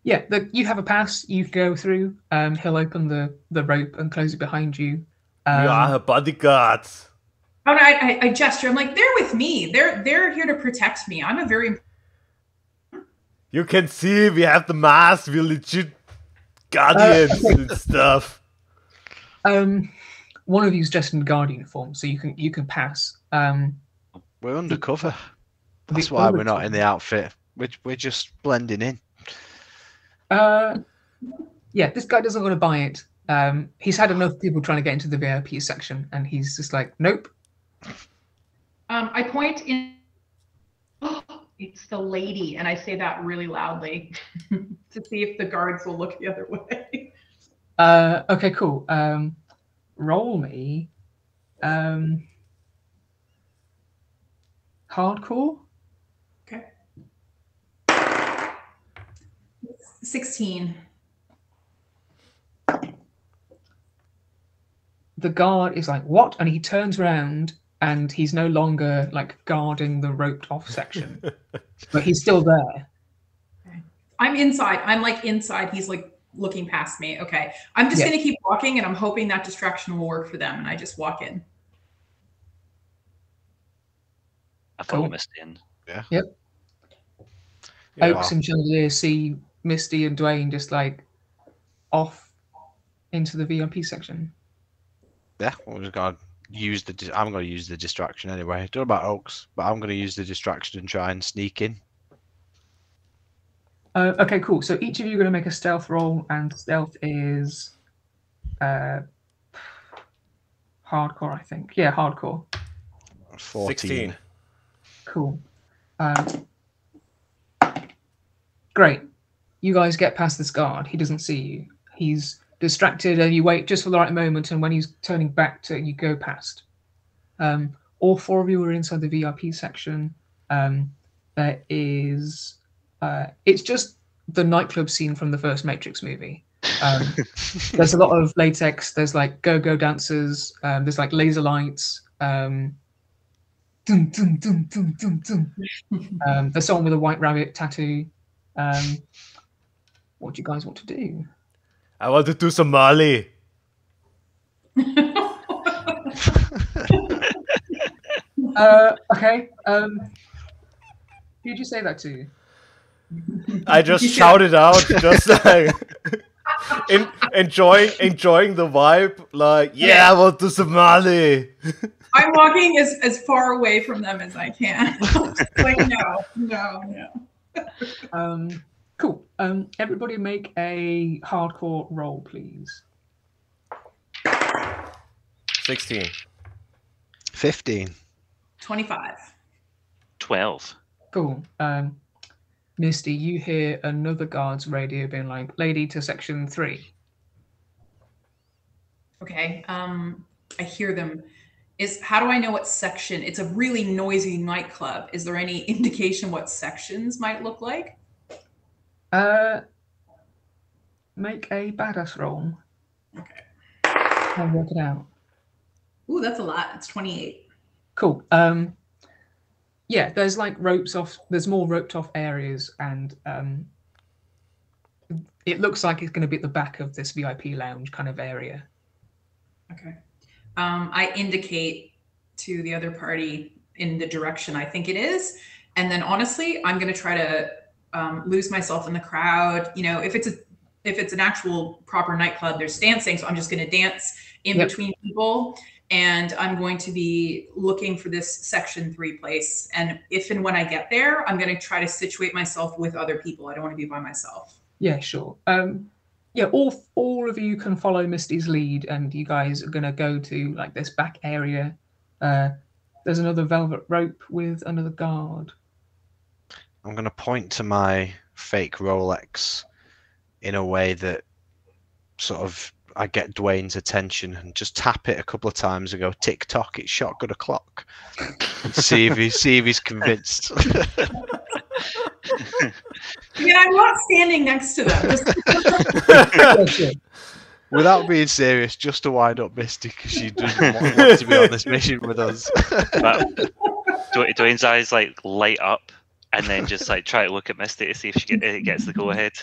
Yeah, you have a pass. You go through. He'll open the rope and close it behind you. We are her bodyguards. Oh, no, I gesture. I'm like, they're with me. They're here to protect me. I'm a very. You can see we have the mask. We're legit guardians and stuff. One of you's dressed in guard uniform, so you can pass. We're undercover. That's why we're not in the outfit. We're just blending in. Yeah, this guy doesn't want to buy it. He's had enough people trying to get into the VIP section, and he's just like, nope. I point in. Oh, it's the lady, and I say that really loudly to see if the guards will look the other way. Okay, cool. Roll me. Hardcore. Okay. 16. The guard is like, what? And he turns around, and he's no longer like guarding the roped off section, but he's still there. Okay. I'm inside. I'm like inside. He's like looking past me. Okay. I'm just going to keep walking, and I'm hoping that distraction will work for them. And I just walk in. I follow Misty in. Yeah. Yep. Oaks and Chandelier see Misty and Dwayne just like off into the VIP section. Yeah, we're just gonna use I'm gonna use the distraction anyway. Don't know about Oaks, but I'm gonna use the distraction and try and sneak in. Okay, cool. So each of you are going to make a stealth roll, and stealth is hardcore, I think. Yeah, hardcore. 14. 16. Cool. Great. You guys get past this guard. He doesn't see you. He's distracted, and you wait just for the right moment, and when he's turning back to you, go past. All four of you are inside the VIP section. There is... it's just the nightclub scene from the first Matrix movie. There's a lot of latex. There's like go-go dancers. There's like laser lights. Dum, dum, dum, dum, dum, dum. There's someone with a white rabbit tattoo. What do you guys want to do? I want to do some Molly. Okay. Who'd you say that to? I just shouted out, just like enjoying the vibe. Like, yeah, I want to some Molly. I'm walking as far away from them as I can. Like, no. Cool. Everybody make a hardcore roll, please. 16. 15. 25. 12. Cool. Misty, you hear another guard's radio being like, lady to section 3. Okay. I hear them. how do I know what section? It's a really noisy nightclub. Is there any indication what sections might look like? Make a badass roll. Okay. I'll work it out. Ooh, that's a lot. It's 28. Cool. Yeah, there's like there's more roped off areas, and it looks like it's going to be at the back of this VIP lounge kind of area. Okay. I indicate to the other party in the direction I think it is. And then honestly, I'm going to try to lose myself in the crowd. You know, if it's an actual proper nightclub, there's dancing. So I'm just going to dance in between people. And I'm going to be looking for this section 3 place. And if and when I get there, I'm going to try to situate myself with other people. I don't want to be by myself. Yeah, sure. Yeah, all of you can follow Misty's lead, and you guys are going to go to like this back area. There's another velvet rope with another guard. I'm going to point to my fake Rolex in a way that sort of I get Dwayne's attention and just tap it a couple of times and go, tick tock, it's shot good o'clock. see if he's convinced. I mean, I'm not standing next to them. Without being serious, just to wind up Misty because she doesn't want to be on this mission with us. Dwayne's eyes like light up, and then just like try to look at Misty to see if she gets the go ahead.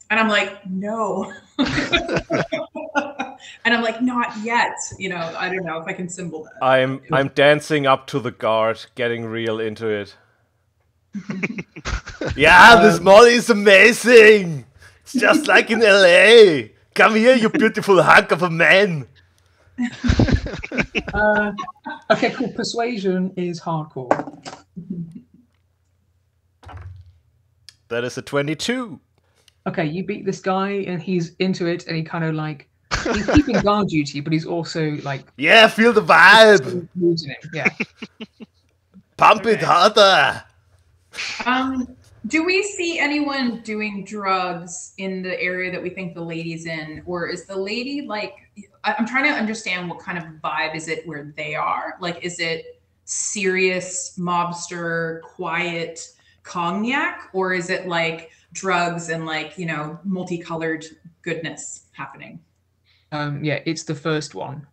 And I'm like, no. And I'm like, not yet. You know, I don't know if I can symbol that. I'm dancing up to the guard, getting real into it. Yeah, this mall is amazing. It's just like in LA. Come here, you beautiful hunk of a man. Okay, cool. Persuasion is hardcore. That is a 22. Okay, you beat this guy, and he's into it, and he kind of like he's keeping guard duty, but he's also like Yeah, feel the vibe. Using him. Yeah. Pump it harder. Do we see anyone doing drugs in the area that we think the lady's in? Or is the lady like, I'm trying to understand what kind of vibe is it where they are? Like, is it serious mobster, quiet cognac? Or is it like drugs and like, you know, multicolored goodness happening? Yeah, it's the first one.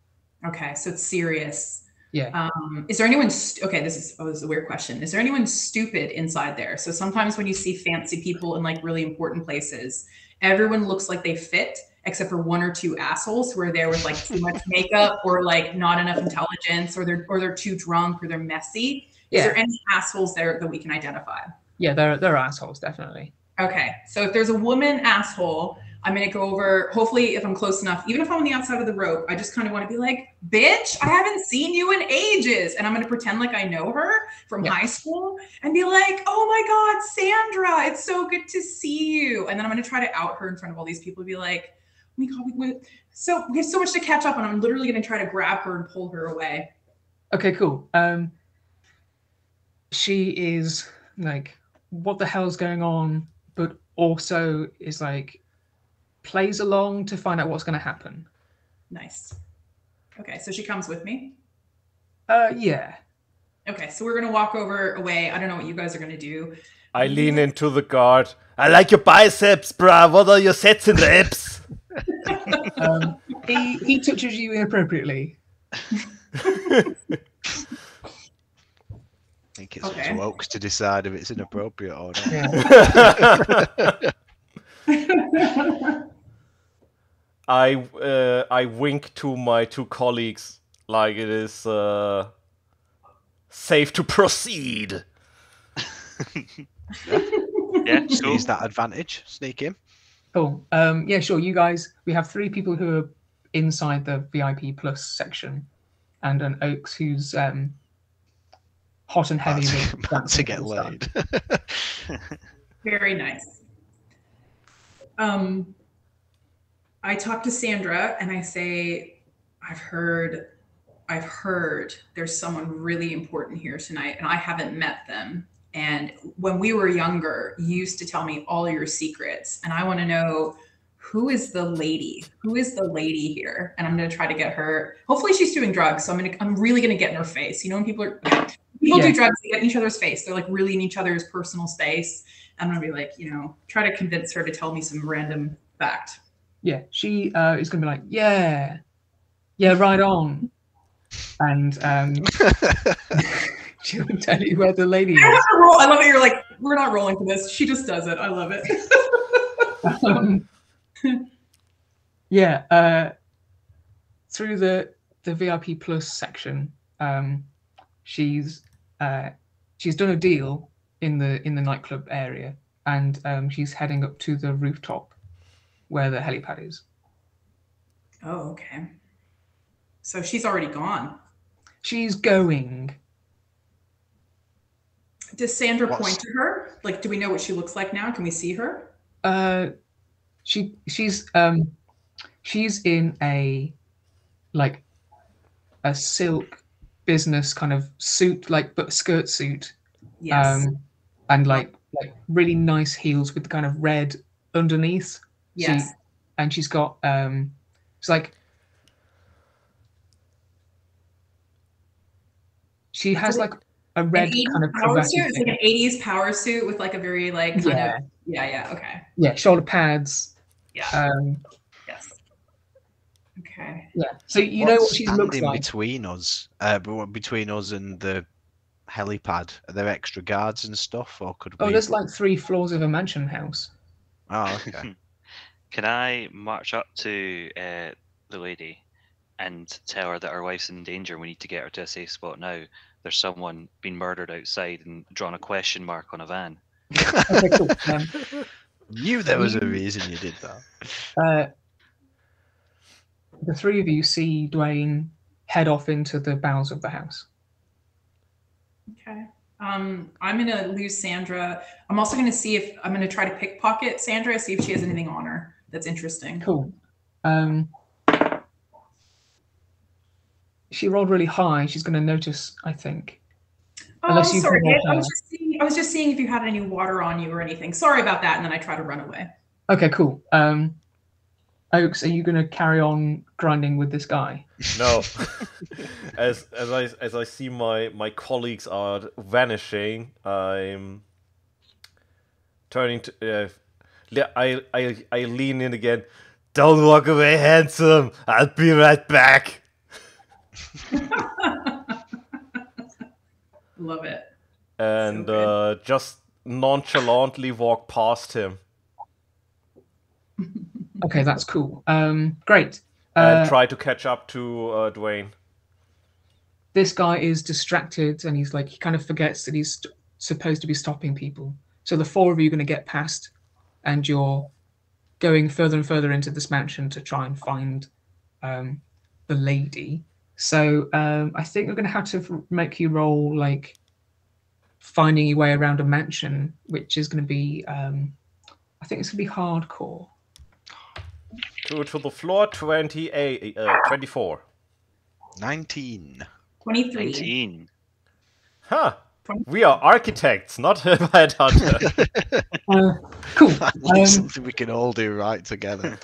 Okay, so it's serious. Yeah. Is there anyone? Okay, this is a weird question. Is there anyone stupid inside there? So sometimes when you see fancy people in like really important places, everyone looks like they fit, except for 1 or 2 assholes who are there with like too much makeup or like not enough intelligence, or they're too drunk or they're messy. Is there any assholes there that we can identify? Yeah, they're assholes, definitely. Okay, so if there's a woman asshole, I'm going to go over, hopefully if I'm close enough, even if I'm on the outside of the rope, I just kind of want to be like, bitch, I haven't seen you in ages. And I'm going to pretend like I know her from high school and be like, oh my God, Sandra, it's so good to see you. And then I'm going to try to out her in front of all these people and be like, oh my God, we have so much to catch up on. I'm literally going to try to grab her and pull her away. Okay, cool. She is like, what the hell's going on? But also is like, plays along to find out what's going to happen. Nice. Okay, so she comes with me? Yeah. Okay, so we're going to walk over away. I don't know what you guys are going to do. I lean into the guard. I like your biceps, bruh. What are your sets and reps? He touches you inappropriately. I think it's up to Oaks to decide if it's inappropriate or not. Yeah. I wink to my 2 colleagues like it is safe to proceed. Yeah, Seize that advantage. Sneak in. Cool. Yeah, sure. You guys, we have 3 people who are inside the VIP plus section, and an Oaks who's hot and heavy. About to get laid. Very nice. I talk to Sandra and I say, I've heard there's someone really important here tonight and I haven't met them. And when we were younger, you used to tell me all your secrets and I want to know who is the lady? Who is the lady here? And I'm gonna try to get her. Hopefully, she's doing drugs. So I'm really gonna get in her face. You know, when people do drugs, they get in each other's face. They're like really in each other's personal space. I'm gonna be like, you know, try to convince her to tell me some random fact. Yeah, she is gonna be like, yeah, right on, and she'll tell you where the lady is. I have to roll. I love it. You're like, we're not rolling for this. She just does it. I love it. Through the VIP Plus section, she's done a deal in the nightclub area, and she's heading up to the rooftop where the helipad is. Oh, okay. So she's already gone. She's going. Does Sandra point to her? Like, do we know what she looks like now? Can we see her? She's in a silk business kind of suit, but skirt suit. Yes. And like really nice heels with the kind of red underneath. Yes. And she's got it's like she has like a red kind of cravat suit. It's like an 80s power suit with like a very like kind of okay. Yeah, shoulder pads. Yeah. Yes. Okay. Yeah. So you know what she looks like. Between us and the helipad, are there extra guards and stuff, or could we? Oh, there's like 3 floors of a mansion house. Oh, okay. Can I march up to the lady and tell her that our wife's in danger? We need to get her to a safe spot now. There's someone being murdered outside and drawn a question mark on a van. Okay, cool. Knew there was a reason you did that. The 3 of you see Dwayne head off into the bowels of the house. Okay. I'm gonna lose Sandra. I'm also gonna see if I'm gonna try to pickpocket Sandra, see if she has anything on her that's interesting. Cool. She rolled really high. She's gonna notice, I think. Oh, sorry. I was just seeing if you had any water on you or anything. Sorry about that. And then I try to run away. Okay, cool. Oaks, are you gonna carry on grinding with this guy? No. as I see my colleagues are vanishing, I'm turning to I lean in again. Don't walk away, handsome. I'll be right back. Love it. And so just nonchalantly walk past him. Okay, that's cool. Great. And try to catch up to Dwayne. This guy is distracted, and he kind of forgets that he's supposed to be stopping people. So the 4 of you are going to get past, and you're going further and further into this mansion to try and find the lady. So I think we're going to have to make you roll finding your way around a mansion, which is going to be, I think it's going to be hardcore. To the floor, 24. 19. 23. 19. Huh. We are architects, not headhunter. Cool. Something we can all do right together.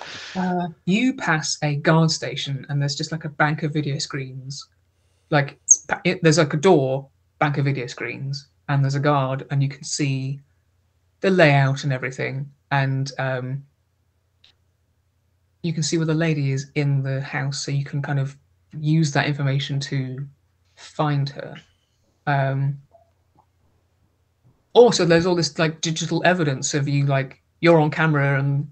You pass a guard station, and there's just like a bank of video screens. There's like a door, bank of video screens, and there's a guard, and you can see the layout and everything, and you can see where the lady is in the house, so you can kind of use that information to find her. Also, there's all this digital evidence of you, you're on camera and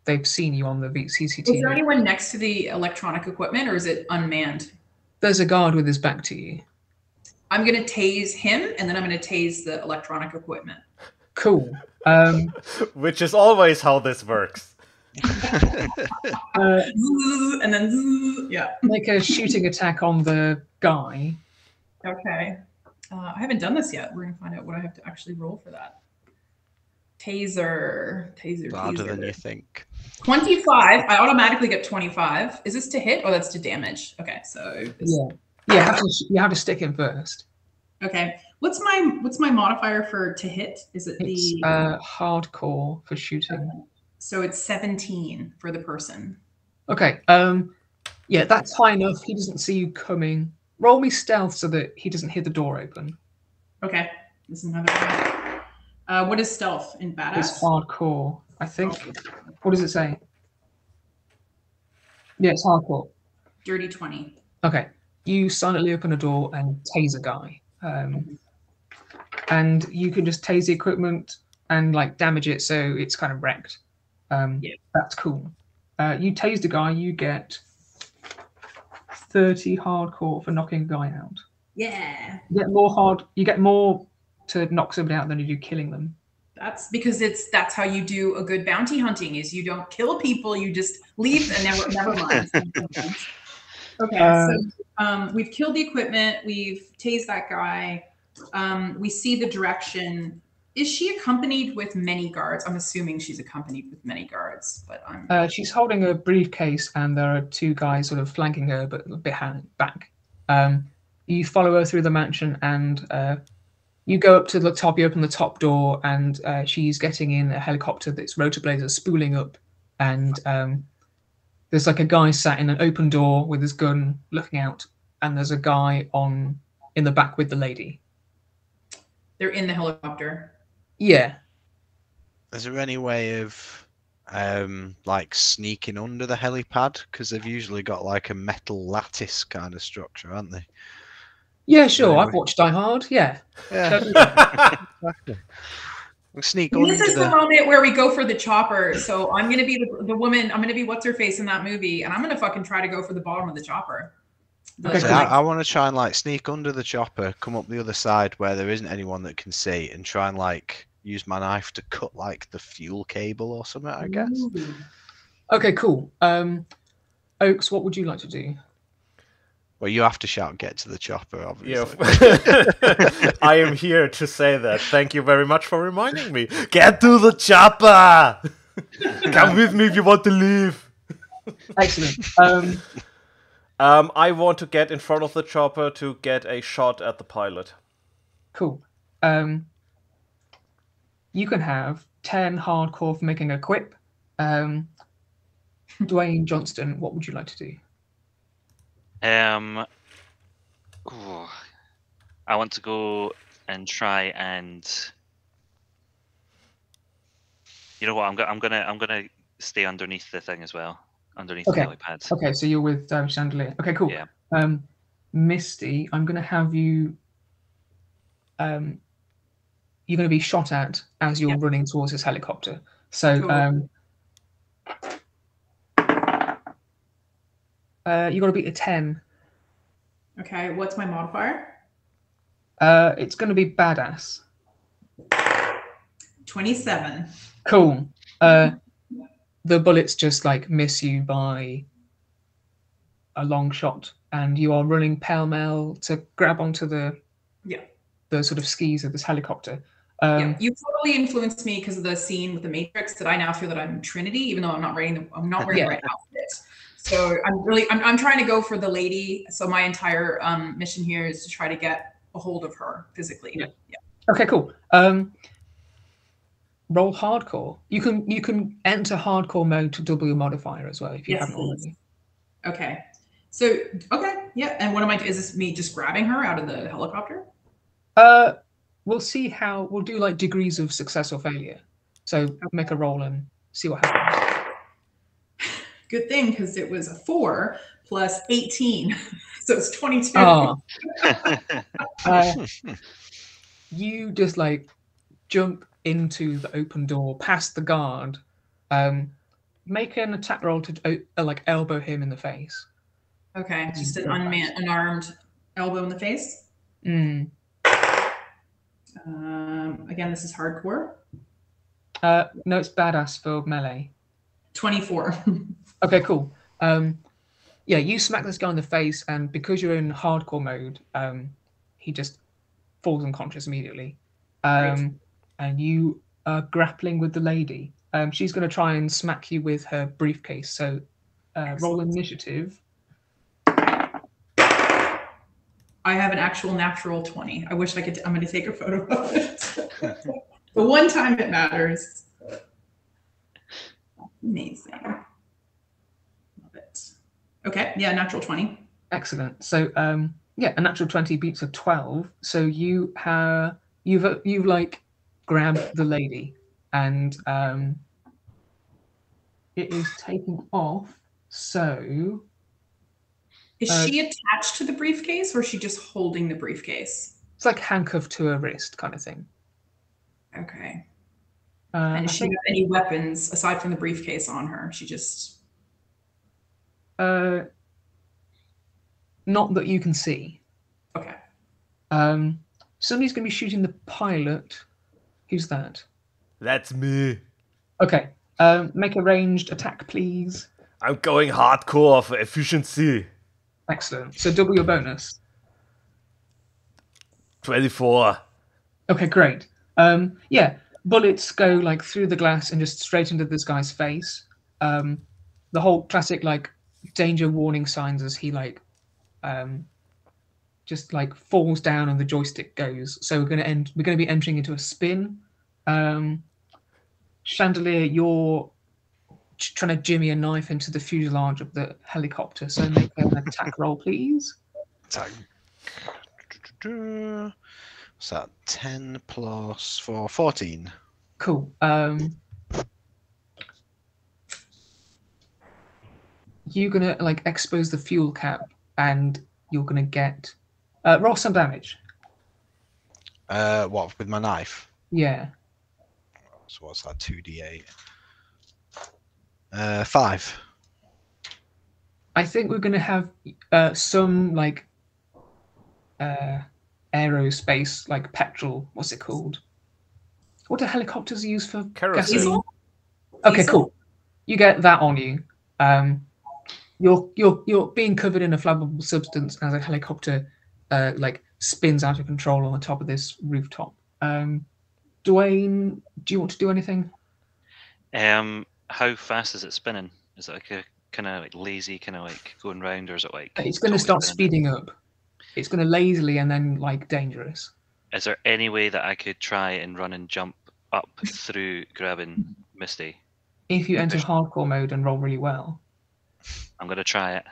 they've seen you on the CCTV. Is there anyone next to the electronic equipment, or is it unmanned? There's a guard with his back to you. I'm going to tase him, and then I'm going to tase the electronic equipment. Cool. Which is always how this works. And then, yeah. Make a shooting attack on the guy. Okay. I haven't done this yet. We're going to find out what I have to actually roll for that. Taser. Harder than you think. 25. I automatically get 25. Is this to hit? Oh, that's to damage. Okay, so yeah. You have to stick him first. Okay. What's my modifier for to hit? Is it it's hardcore for shooting? So it's 17 for the person. Okay. Yeah, that's high enough. He doesn't see you coming. Roll me stealth so that he doesn't hear the door open. Okay. This is another one. What is stealth in badass? It's hardcore, I think. What does it say? Yeah, it's hardcore. Dirty 20. Okay. You silently open a door and tase a guy. And you can just tase the equipment and like damage it so it's kind of wrecked. That's cool. You tased a guy, you get 30 hardcore for knocking a guy out. Yeah. You get more to knock somebody out than you do killing them. That's because that's how you do a good bounty hunting is you don't kill people, you just leave and never mind. Okay, so we've killed the equipment, we've tased that guy. We see the direction. Is she accompanied with many guards? I'm assuming she's accompanied with many guards, but she's holding a briefcase and there are two guys sort of flanking her but behind back. You follow her through the mansion and you go up to the top, you open the top door and she's getting in a helicopter that's rotor blades are spooling up and there's like a guy sat in an open door with his gun looking out and there's a guy in the back with the lady. They're in the helicopter. Yeah. Is there any way of like sneaking under the helipad? Because they've usually got like a metal lattice kind of structure, aren't they? Yeah, sure. I've watched Die Hard. Yeah. Exactly. We'll sneak under. This is the moment where we go for the chopper. So I'm gonna be the woman. I'm gonna be what's her face in that movie, and I'm gonna fucking try to go for the bottom of the chopper. So I want to try and like sneak under the chopper, come up the other side where there isn't anyone that can see, and try and like use my knife to cut like the fuel cable or something, I guess. Ooh. Okay, cool. Oaks, what would you like to do? Well, you have to shout, "Get to the chopper!" Obviously. Yeah. I am here to say that. Thank you very much for reminding me. Get to the chopper! Come with me if you want to leave. Excellent. I want to get in front of the chopper to get a shot at the pilot. Cool. You can have 10 hardcore for making a quip. Dwayne Johnston, what would you like to do? I want to go and try and, you know what? I'm gonna stay underneath the thing as well, underneath the helipad. Okay, so you're with Chandelier. Okay, cool. Yeah. Misty, I'm gonna have you. You're gonna be shot at as you're running towards this helicopter. So Cool. you got to beat a 10. Okay, what's my modifier? It's going to be badass. 27. Cool. The bullets just like miss you by a long shot, and you are running pell-mell to grab onto the sort of skis of this helicopter. You totally influenced me because of the scene with the Matrix that I now feel that I'm Trinity, even though I'm not wearing the right outfit. So I'm trying to go for the lady. So my entire mission here is to try to get a hold of her physically. Yeah. Okay, cool. Roll hardcore. You can enter hardcore mode to double your modifier as well if you haven't already. Okay. So yeah. And what am I? Is this me just grabbing her out of the helicopter? We'll see how we'll do like degrees of success or failure. So make a roll and see what happens. Good thing, because it was a 4 plus 18, so it's 22. Oh. You just like jump into the open door, past the guard, make an attack roll to like elbow him in the face. Okay, just an unarmed elbow in the face. Mm. Again, this is hardcore. No, it's badass for melee. 24. Okay, cool. Yeah, you smack this guy in the face, and because you're in hardcore mode, he just falls unconscious immediately. And you are grappling with the lady. She's going to try and smack you with her briefcase. So roll initiative. I have an actual natural 20. I wish I could. I'm going to take a photo of it. The one time it matters. Amazing. Love it. Okay, yeah, natural 20. Excellent. So yeah, a natural 20 beats a 12. So you've like grabbed the lady, and it is taking off. So Is she attached to the briefcase, or is she just holding the briefcase? it's like handcuffed to her wrist kind of thing. Okay. And does she have any weapons aside from the briefcase on her? She just... Not that you can see. Okay. Somebody's going to be shooting the pilot. Who's that? That's me. Okay. Make a ranged attack, please. I'm going hardcore for efficiency. Excellent. So double your bonus. 24. Okay, great. Yeah, bullets go like through the glass and just straight into this guy's face. The whole classic like danger warning signs as he like just like falls down and the joystick goes. So we're going to be entering into a spin. Chandelier, you're trying to jimmy a knife into the fuselage of the helicopter. So make an attack roll, please. Attack. So 10 plus 4, 14. Cool. You're gonna like expose the fuel cap, and you're gonna get roll some damage. What, with my knife? Yeah. So what's that? 2d8. 5. I think we're gonna have some like aerospace like petrol. What's it called? What do helicopters use for Kerosene. gasoline? Okay, Diesel? cool. You get that on you. You're being covered in a flammable substance as a helicopter like spins out of control on the top of this rooftop. Dwayne, do you want to do anything? How fast is it spinning? Is it like a kind of like lazy, kind of like going round, or is it like? It's going to start speeding up. It's going to lazily and then like dangerous. Is there any way that I could try and run and jump up through grabbing Misty? If you enter hardcore mode and roll really well. I'm gonna try it.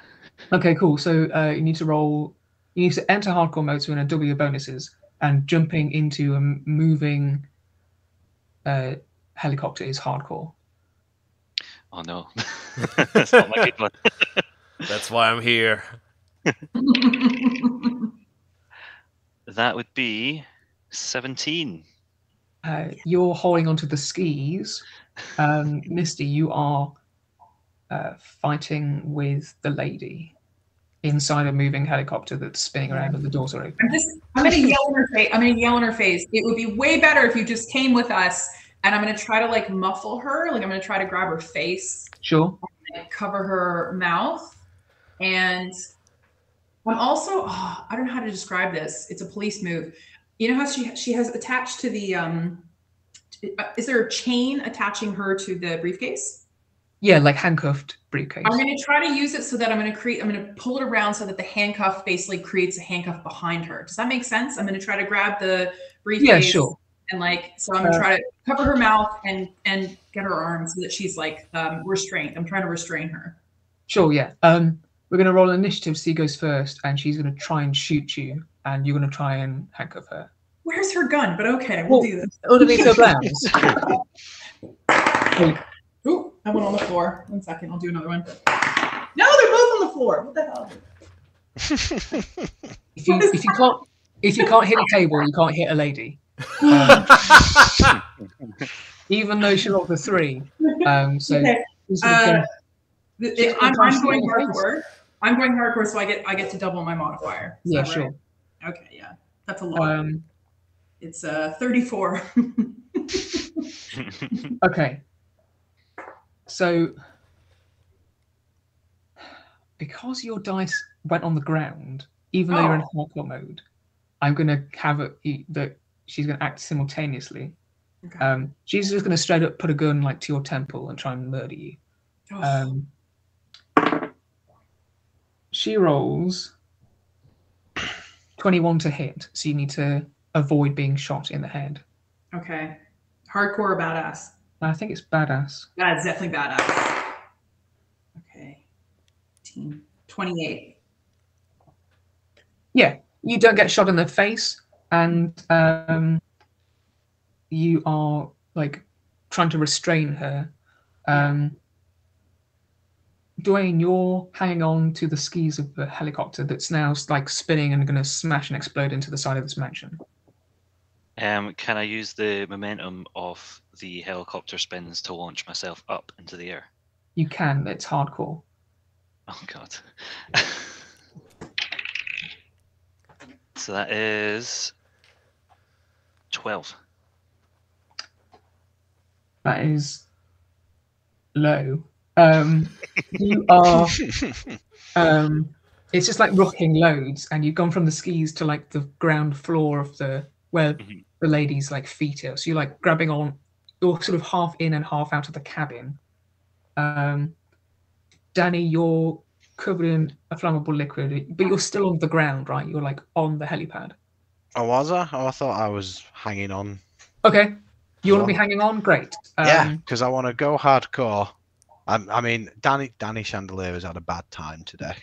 Okay, cool. So you need to roll. You need to enter hardcore mode, so you're going to double your bonuses, and jumping into a moving helicopter is hardcore. Oh no, that's not my good one. That's why I'm here. That would be 17. You're holding onto the skis. Misty, you are fighting with the lady inside a moving helicopter that's spinning around and the doors are open. I'm gonna yell in her face. I'm gonna yell in her face. It would be way better if you just came with us. And I'm gonna try to like muffle her. Like I'm gonna try to grab her face. Sure. And cover her mouth. And I'm also, I don't know how to describe this. It's a police move. You know how she has attached to the, is there a chain attaching her to the briefcase? Yeah, like handcuffed briefcase. I'm going to try to use it so that I'm going to pull it around so that the handcuff basically creates a handcuff behind her. Does that make sense? I'm going to try to grab the briefcase. Yeah, sure. And like, so I'm going to try to cover her mouth and get her arms so that she's like restrained. I'm trying to restrain her. Sure, yeah. We're going to roll an initiative. C goes first, and she's going to try and shoot you, and you're going to try and handcuff her. Where's her gun? But okay, we'll do this. Underneath her blouse. Ooh, I went on the floor. 1 second, I'll do another one. No, they're both on the floor. What the hell? If you can't hit a table, you can't hit a lady. Even though she rolled a 3. So okay. I'm going hardcore. Face. I'm going hardcore, so I get to double my modifier. Yeah, right? sure. Okay, yeah, that's a lot. It's 34. Okay. So, because your dice went on the ground, even though you're in hardcore mode, I'm going to have it that she's going to act simultaneously. Okay. She's just going to straight up put a gun like to your temple and try and murder you. Oh. She rolls 21 to hit, so you need to avoid being shot in the head. Okay. Hardcore or badass? I think it's badass. Yeah, it's definitely badass. 16, 28. Yeah, you don't get shot in the face, and you are like trying to restrain her. Dwayne, you're hanging on to the skis of the helicopter that's now like spinning and going to smash and explode into the side of this mansion. Can I use the momentum of the helicopter spins to launch myself up into the air? You can. It's hardcore. Oh god. So that is 12. That is low. You are. It's just like rocking loads, and you've gone from the skis to like the ground floor of the where the lady's like feet are. So you're like grabbing on. You're sort of half in and half out of the cabin. Danny, you're covered in a flammable liquid, but you're still on the ground, right? You're like on the helipad. Oh, was I? Oh, I thought I was hanging on. Okay. You want to be hanging on? Great. Yeah, because I want to go hardcore. I mean, Danny Chandelier has had a bad time today.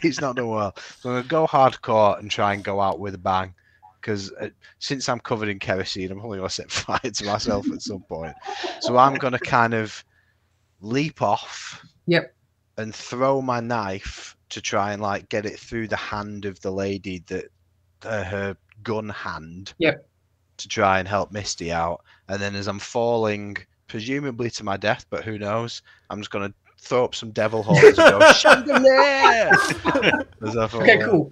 He's not done well. So I'm going to go hardcore and try and go out with a bang. Because since I'm covered in kerosene, I'm probably going to set fire to myself at some point. So I'm going to kind of leap off. Yep. And throw my knife to try and like get it through the hand of the lady that her gun hand. Yep. To try and help Misty out. And then as I'm falling, presumably to my death, but who knows, I'm just going to throw up some devil horns and go, Chandelier! Okay, cool.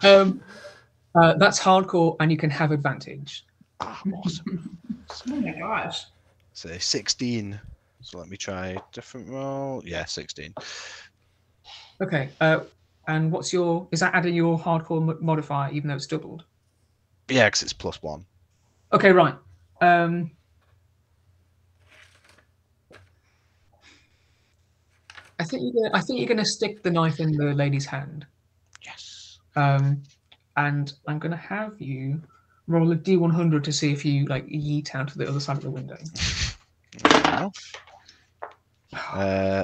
That's hardcore, and you can have advantage. Ah, awesome. Oh my gosh. So 16. So let me try a different roll. Yeah, 16. Okay. And what's your... Is that adding your hardcore modifier, even though it's doubled? Yeah, because it's +1. Okay, right. I think you're gonna stick the knife in the lady's hand. Yes. And I'm gonna have you roll a D100 to see if you like yeet out to the other side of the window.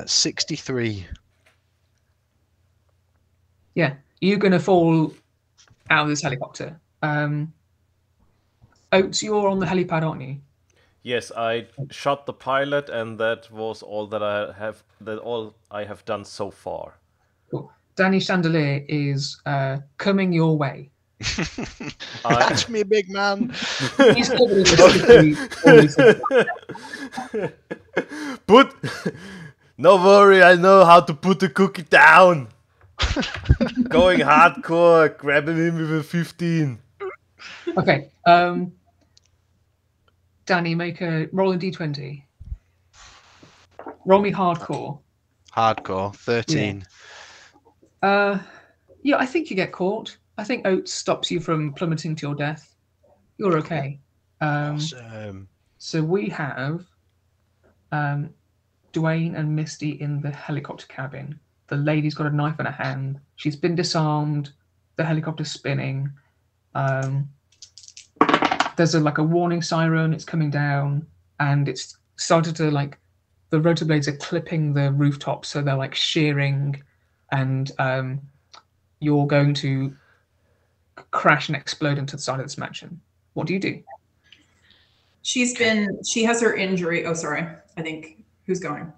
63. Yeah, you're gonna fall out of this helicopter. Oates, you're on the helipad, aren't you? Yes, I shot the pilot, and that was all that I have. That all I have done so far. Cool. Danny Chandelier is coming your way. Catch me, big man. He's covered in the But no worry, I know how to put the cookie down. Going hardcore, grabbing him with a 15. Okay. Danny, make a roll a d20. Roll me hardcore. Hardcore, 13. Yeah, I think you get caught. I think Oates stops you from plummeting to your death. You're okay. Awesome. So we have Dwayne and Misty in the helicopter cabin. The lady's got a knife in her hand. She's been disarmed. The helicopter's spinning. There's like a warning siren. It's coming down, and it's started to like the rotor blades are clipping the rooftop, so they're like shearing, and you're going to crash and explode into the side of this mansion. What do you do? She has her injury. Oh, sorry. I think who's going?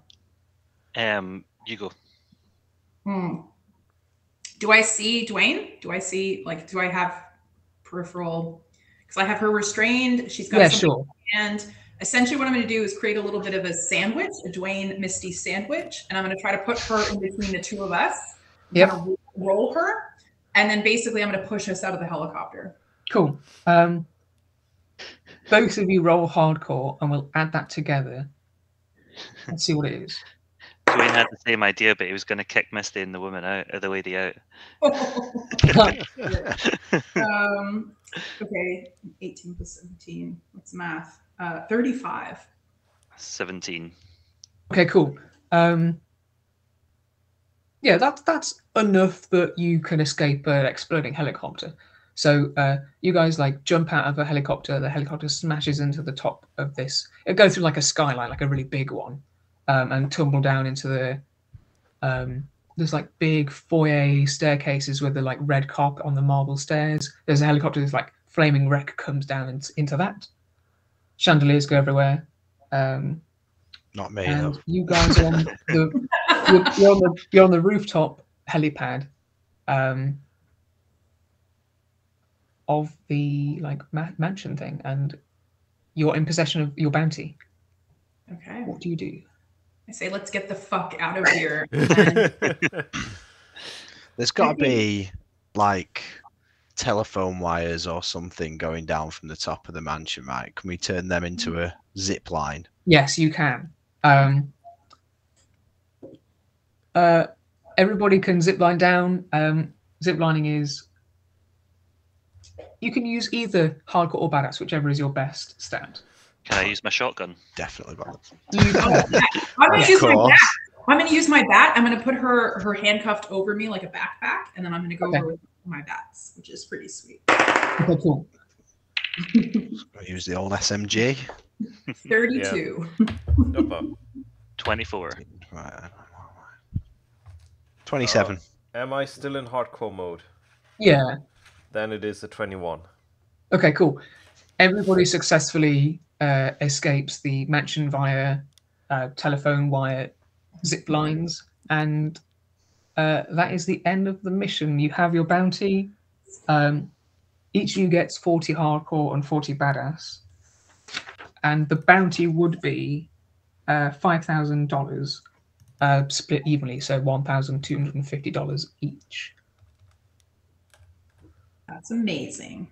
You go. Do I see Dwayne? Do I have peripheral? Because I have her restrained. She's got something. Sure. And essentially what I'm going to do is create a little bit of a sandwich, a Dwayne Misty sandwich. And I'm going to try to put her in between the two of us. Yep. Kind of roll her. And then basically I'm going to push us out of the helicopter. Cool. Both of you roll hardcore, and we'll add that together. Let's see what it is. Dwayne had the same idea, but he was going to kick Misty and the woman out, or the lady out. Okay, 18 plus 17. What's math? 35. 17. Okay, cool. Yeah, that's enough that you can escape an exploding helicopter. So you guys like jump out of a helicopter. The helicopter smashes into the top of this. It goes through like a skyline, like a really big one, and tumble down into the there's like big foyer staircases with the like red carpet on the marble stairs. There's a helicopter that's like flaming wreck comes down into that. Chandeliers go everywhere. Not me, And though. you guys are on the you're on the rooftop helipad of the like mansion thing, and you're in possession of your bounty. Okay. What do you do? I say, let's get the fuck out of here. And There's got to be like telephone wires or something going down from the top of the mansion, right? Can we turn them into a zip line? Yes, you can. Everybody can zip line down. Zip lining is you can use either hardcore or badass, whichever is your best stat. Can I use my shotgun? Definitely balance. You can. I'm gonna use my course. bat. I'm gonna use my bat. I'm gonna put her handcuffed over me like a backpack, and then I'm gonna go Okay. over with my bats, which is pretty sweet. Okay, cool. I'll use the old SMG. 32. Yuppa. 24. Right. 27. Am I still in hardcore mode? Yeah. Then it is a 21. Okay, cool. Everybody successfully escapes the mansion via telephone wire zip lines, and that is the end of the mission. You have your bounty. Each of you gets 40 hardcore and 40 badass, and the bounty would be $5,000 split evenly, so $1,250 each. That's amazing.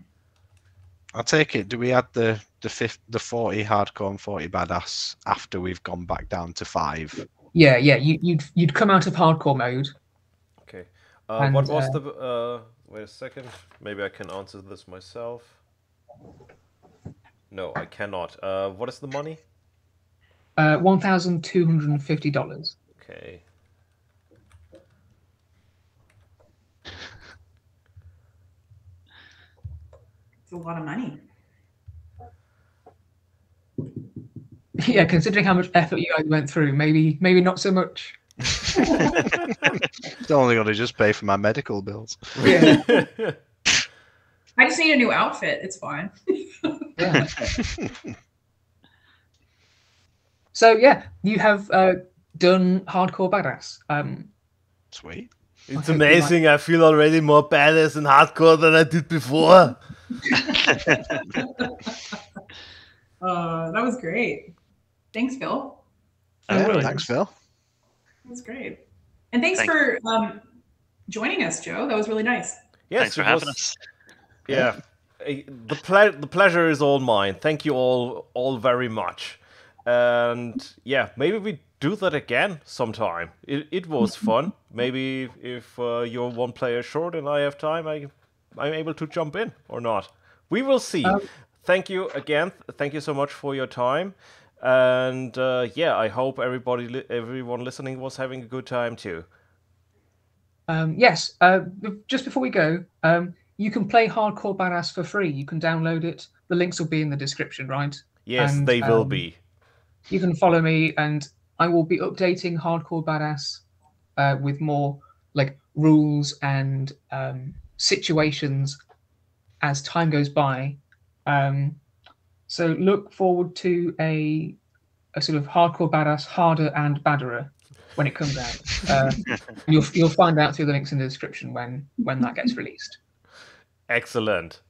I'll take it. Do we add the 40 hardcore and 40 badass after we've gone back down to 5? Yeah. You'd come out of hardcore mode. Okay. And, What was the... wait a second. Maybe I can answer this myself. No, I cannot. What is the money? $1,250. Okay. It's a lot of money. Yeah, considering how much effort you guys went through, maybe not so much. It's only going to just pay for my medical bills. Yeah. I just need a new outfit. It's fine. Yeah. So yeah, you have done hardcore badass. Sweet. It's Okay, amazing. I feel already more badass and hardcore than I did before. That was great. Thanks, Phil. Thanks, Phil. That's great. And thanks Thanks. for joining us, Joe. That was really nice. Yes, Thanks for it having was- us. Yeah, the pleasure is all mine. Thank you all very much. And yeah, maybe we do that again sometime. It was fun. Maybe if you're one player short and I have time, I'm able to jump in or not. We will see. Thank you again. Thank you so much for your time. And yeah, I hope everyone listening was having a good time too. Yes. Just before we go, you can play Hardcore Badass for free. You can download it. The links will be in the description, right? Yes, And, they will be. You can follow me, and I will be updating Hardcore Badass with more like rules and situations as time goes by. So look forward to a sort of Hardcore Badass, harder and badderer when it comes out. You'll find out through the links in the description when that gets released. Excellent.